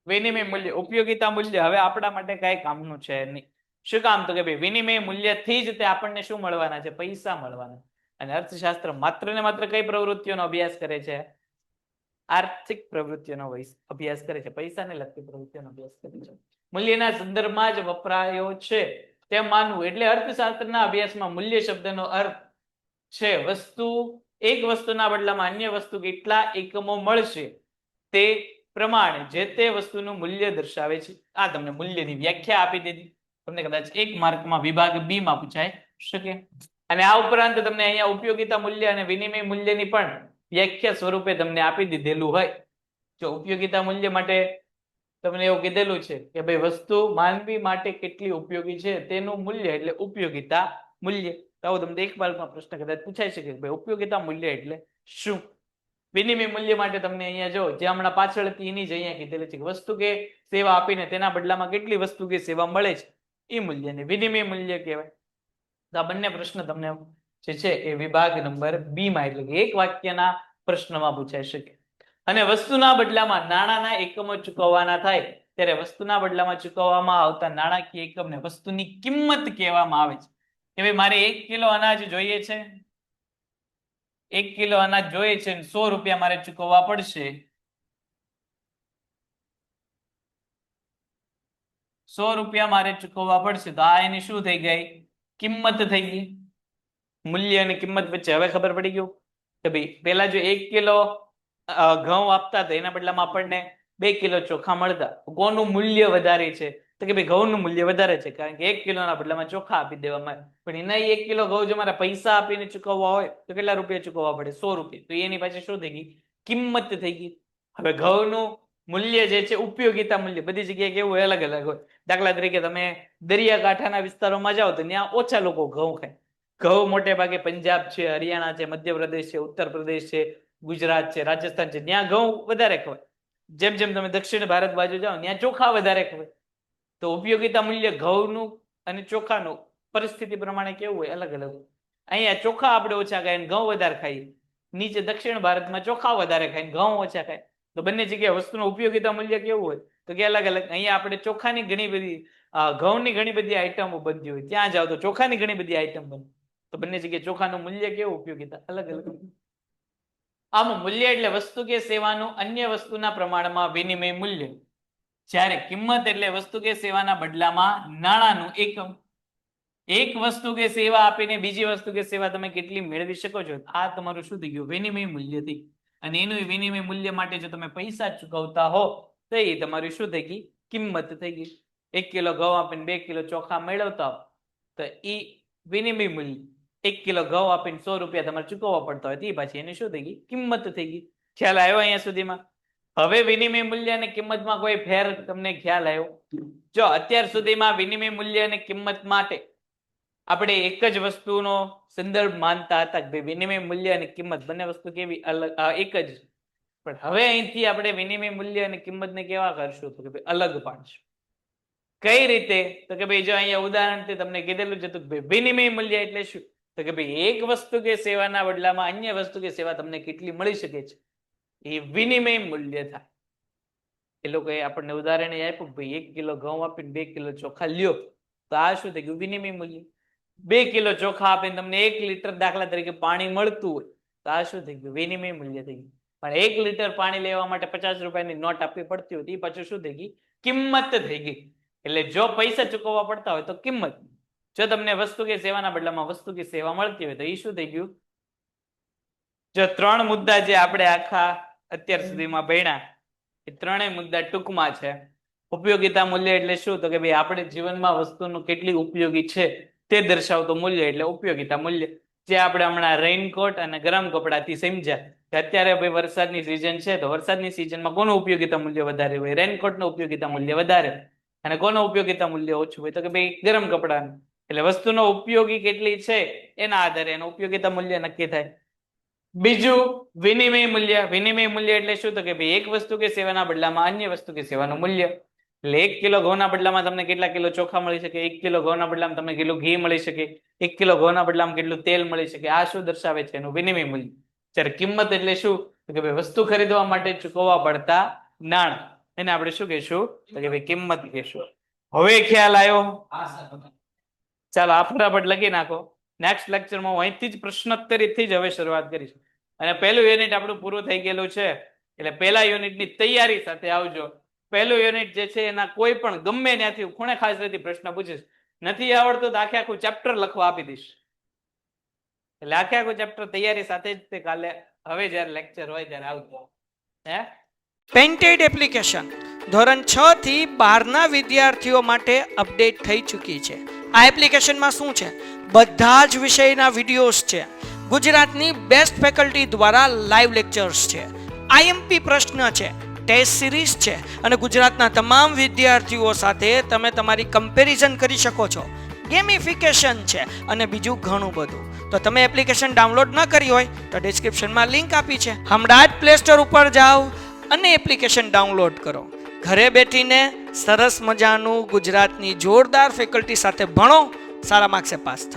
વિનિમય મૂલ્ય. ઉપયોગિતા મૂલ્ય હવે આપણા માટે કઈ કામનું છે નહીં. શું કામ? તો કે ભાઈ વિનિમય મૂલ્યથી જ તે આપણને શું મળવાના છે? પૈસા મળવાના. અને અર્થશાસ્ત્ર માત્ર ને માત્ર કઈ પ્રવૃત્તિઓનો અભ્યાસ કરે છે? આર્થિક પ્રવૃત્તિઓનો અભ્યાસ કરે છે. પૈસાને લગતી પ્રવૃત્તિઓનો અભ્યાસ કરે છે. મૂલ્યના સંદર્ભમાં જ વપરાયો છે તેમ માનવું. એટલે અર્થશાસ્ત્રના અભ્યાસમાં મૂલ્ય શબ્દનો અર્થ છે વસ્તુ, એક વસ્તુના બદલામાં અન્ય વસ્તુ કેટલા એકમો મળશે તે પ્રમાણે જે તે વસ્તુનું મૂલ્ય દર્શાવે છે. આ તમને મૂલ્યની વ્યાખ્યા આપી દીધી. તમને કદાચ 1 માર્કમાં વિભાગ બી માં પૂછાય શકે. અને આ ઉપરાંત તમને અહીંયા ઉપયોગિતા મૂલ્ય અને વિનિમય મૂલ્યની પણ વ્યાખ્યા સ્વરૂપે તમને આપી દીધેલું હોય. જો ઉપયોગિતા મૂલ્ય માટે તમને એવું કીધેલું છે કે ભાઈ વસ્તુ માનવી માટે કેટલી ઉપયોગી છે તેનું મૂલ્ય એટલે ઉપયોગિતા મૂલ્ય. તો તમને 1 માર્કમાં પ્રશ્ન કદાચ પૂછાઈ શકે કે ભાઈ ઉપયોગિતા મૂલ્ય એટલે શું? વિનિમય મૂલ્ય માટે તમને અહીંયા જો જે હમણાં પાછળ હતી એની જ અહીંયા કીધેલી છે કે વસ્તુ કે સેવા આપીને તેના બદલામાં કેટલી વસ્તુ કે સેવા મળે છે એ મૂલ્યને વિનિમય મૂલ્ય કહેવાય. તો આ બંને પ્રશ્ન તમને જે છે એ વિભાગ નંબર બી માં એટલે કે એક વાક્યના પ્રશ્નમાં પૂછાઈ શકે. અને વસ્તુના બદલામાં નાણાંના એકમો ચૂકવવાના થાય ત્યારે વસ્તુના બદલામાં ચૂકવવામાં આવતા નાણાકીય એકમને વસ્તુની કિંમત કહેવામાં આવે છે. કે ભાઈ મારે 1 કિલો અનાજ જોઈએ છે, 1 કિલો અનાજ જોઈએ છે, 100 રૂપિયા મારે ચૂકવવા પડશે. 100 રૂપિયા મારે ચૂકવવા પડશે. તો આ એની શું થઈ ગઈ? કિંમત થઈ ગઈ. મૂલ્ય અને કિંમત વચ્ચે હવે ખબર પડી ગયું કે ભાઈ પેલા જો 1 કિલો ઘઉં આપતા હતા એના બદલામાં આપણને 2 કિલો ચોખા મળતા. કોનું મૂલ્ય વધારે છે? તો કે ભાઈ ઘઉંનું મૂલ્ય વધારે છે, કારણ કે 1 કિલોના બદલામાં ચોખા આપી દેવામાં આવે. પણ એના 1 કિલો ઘઉં જો મારા પૈસા આપીને ચૂકવવા હોય તો કેટલા રૂપિયા ચૂકવવા પડે? 100 રૂપિયા. તો એની પાછળ શું થઈ ગઈ? કિંમત થઈ ગઈ. હવે ઘઉંનું મૂલ્ય જે છે ઉપયોગિતા મૂલ્ય બધી જગ્યાએ કેવું હોય? અલગ અલગ હોય. દાખલા તરીકે તમે દરિયાકાંઠાના વિસ્તારોમાં જાઓ તો ત્યાં ઓછા લોકો ઘઉં ખાય. ઘઉં મોટે ભાગે પંજાબ છે, હરિયાણા છે, મધ્યપ્રદેશ છે, ઉત્તર પ્રદેશ છે, ગુજરાત છે, રાજસ્થાન છે, ત્યાં ઘઉં વધારે ખવાય. જેમ જેમ તમે દક્ષિણ ભારત બાજુ જાઓ ત્યાં ચોખા વધારે ખવાય. તો ઉપયોગિતા મૂલ્ય ઘઉંનું અને ચોખાનું પરિસ્થિતિ પ્રમાણે કેવું હોય? અલગ અલગ હોય. અહીંયા ચોખા આપણે ઓછા ખાય ઘઉં વધારે ખાઈએ. નીચે દક્ષિણ ભારતમાં ચોખા વધારે ખાય ઘઉં ઓછા ખાય. તો બંને જગ્યાએ વસ્તુનું ઉપયોગિતા મૂલ્ય કેવું હોય? તો કે અલગ અલગ. અહીંયા આપણે ચોખાની ઘણી બધી ઘઉંની ઘણી બધી આઈટમો બનતી હોય, ત્યાં જાઓ તો ચોખાની ઘણી બધી આઈટમ બને. તો બંને જગ્યાએ ચોખાનું મૂલ્ય કેવું? ઉપયોગિતા અલગ અલગ. આમ મૂલ્ય એટલે વસ્તુ કે સેવાનું અન્ય વસ્તુના પ્રમાણમાં વિનિમય મૂલ્ય. જ્યારે કિંમત એટલે વસ્તુ કે સેવાના બદલામાં નાણાંનું એકમ. એક વસ્તુ કે સેવા આપીને બીજી વસ્તુ કે સેવા તમે કેટલી મેળવી શકો છો, આ તમારું શું થઈ ગયું? વિનિમય મૂલ્ય થઈ. અને એનું વિનિમય મૂલ્ય માટે જો તમે પૈસા ચૂકવતા હો તો એ તમારી શું થઈ ગઈ? કિંમત થઈ ગઈ. 1 કિલો ઘઉં આપીને 2 કિલો ચોખા મેળવતા હો તો એ વિનિમય મૂલ્ય. 1 કિલો ઘઉં આપીને 100 રૂપિયા તમારે ચૂકવવા પડતા હોય તો એ પાછી એની શું થઈ ગઈ? કિંમત થઈ ગઈ. ખ્યાલ આવ્યો અહીંયા સુધીમાં? હવે વિનિમય મૂલ્ય અને કિંમતમાં કોઈ ફેર તમને ખ્યાલ આવ્યો? જો અત્યાર સુધીમાં વિનિમય મૂલ્ય અને કિંમત માટે આપણે એક જ વસ્તુનો સંદર્ભ માનતા હતા કે ભાઈ વિનિમય મૂલ્ય અને કિંમત બંને વસ્તુ કેવી? અલગ, એક જ. પણ હવે અહીંથી આપણે વિનિમય મૂલ્ય અને કિંમતને કેવા કરશું? તો કે ભાઈ અલગ પાડશું. કઈ રીતે? તો કે ભાઈ જો અહીંયા ઉદાહરણથી તમને કીધેલું છે તો ભાઈ વિનિમય મૂલ્ય એટલે શું? તો કે ભાઈ એક વસ્તુ કે સેવાના બદલામાં અન્ય વસ્તુ કે સેવા તમને કેટલી મળી શકે છે એ વિનિમય મૂલ્ય થાય. એ લોકોએ આપણને ઉદાહરણ આપ્યું કે ભાઈ 1 કિલો ઘઉં આપીને 2 કિલો ચોખા લ્યો તો આ શું થઈ ગયું? વિનિમય મૂલ્ય. 2 કિલો ચોખા આપીને તમને 1 લીટર દાખલા તરીકે પાણી મળતું હોય તો આ શું થઈ ગયું? વિનિમય મૂલ્ય થઈ ગયું. પણ 1 લીટર પાણી લેવા માટે 50 રૂપિયાની નોટ આપવી પડતી હોય તો એ પાછું શું થઈ ગઈ? કિંમત થઈ ગઈ. એટલે જો પૈસા ચૂકવવા પડતા હોય તો કિંમત, જો તમને વસ્તુ કે સેવાના બદલામાં વસ્તુ કે સેવા મળતી હોય તો એ શું થઈ ગયું? જો 3 મુદ્દા જે આપણે આખા અત્યાર સુધીમાં ભણ્યા એ ત્રણેય મુદ્દા ટૂંકમાં છે. ઉપયોગિતા મૂલ્ય એટલે શું? તો કે ભાઈ આપણે જીવનમાં વસ્તુનું કેટલી ઉપયોગી છે તે દર્શાવતું મૂલ્ય એટલે ઉપયોગિતા મૂલ્ય. જે આપણે હમણાં રેઇનકોટ અને ગરમ કપડાથી સમજ્યા કે અત્યારે ભાઈ વરસાદની સિઝન છે તો વરસાદની સિઝનમાં કોનું ઉપયોગિતા મૂલ્ય વધારે હોય? રેઇનકોટનું ઉપયોગિતા મૂલ્ય વધારે. અને કોનું ઉપયોગિતા મૂલ્ય ઓછું હોય? તો કે ભાઈ ગરમ કપડાનું. એટલે વસ્તુનો ઉપયોગી કેટલી છે એના આધારે એનું ઉપયોગિતા મૂલ્ય નક્કી થાય. બીજું વિનિમય મૂલ્ય. વિનિમય મૂલ્ય એટલે શું? તો કે ભાઈ એક વસ્તુ કે સેવાના બદલામાં અન્ય વસ્તુ કે સેવાનું મૂલ્ય. એટલે 1 કિલો ઘઉંના બદલામાં તમને કેટલા કિલો ચોખા મળી શકે? 1 કિલો ઘઉંના બદલામાં તમને કેટલું ઘી મળી શકે? 1 કિલો ઘઉંના બદલામાં કેટલું તેલ મળી શકે? આ શું દર્શાવે છે? એનું વિનિમય મૂલ્ય. જ્યારે કિંમત એટલે શું? તો કે ભાઈ વસ્તુ ખરીદવા માટે ચૂકવવા પડતા નાણાં, એને આપણે શું કહીશું? તો કે ભાઈ કિંમત કહીશું. હવે ખ્યાલ આવ્યો? ચાલો આ ફટાફટ લખી નાખો. નેક્સ્ટ લેક્ચરમાં હું અહીંથી જ પ્રશ્નોત્તરીથી જ હવે શરૂઆત કરીશ. અને પહેલું યુનિટ આપણું પૂરું થઈ ગયેલું છે એટલે પહેલા યુનિટની તૈયારી સાથે આવજો. પહેલું યુનિટ જે છે એના કોઈ પણ ગમે ત્યાંથી ખૂણે ખાસરેથી પ્રશ્ન પૂછીશ. નથી આવડતું તો આખે આખું ચેપ્ટર લખવા આપી દઈશ. એટલે આખે આખું ચેપ્ટર તૈયારી સાથે જ તે કાલે હવે જ્યારે લેક્ચર હોય ત્યારે આવજો. હે પેઇન્ટેડ એપ્લિકેશન ધોરણ 6 થી 12ના વિદ્યાર્થીઓ માટે અપડેટ થઈ ચૂકી છે. આ એપ્લિકેશનમાં શું છે? બધા જ વિષયના વિડીયોઝ છે. ગુજરાતની બેસ્ટ ફેકલ્ટી દ્વારા લાઈવ લેક્ચર્સ છે. આઈએમપી પ્રશ્ન છે, ટેસ્ટ સિરીઝ છે અને ગુજરાતના તમામ વિદ્યાર્થીઓ સાથે તમે તમારી કમ્પેરિઝન કરી શકો છો. ગેમિફિકેશન છે અને બીજું ઘણું બધું. તો તમે એપ્લિકેશન ડાઉનલોડ ન કરી હોય તો ડિસ્ક્રિપ્શનમાં લિંક આપી છે. હમણાં જ પ્લે સ્ટોર ઉપર જાઓ અને એપ્લિકેશન ડાઉનલોડ કરો. ઘરે બેઠીને સરસ મજાનું ગુજરાતની જોરદાર ફેકલ્ટી સાથે ભણો, સારા માર્ક્સે પાસ થાઓ.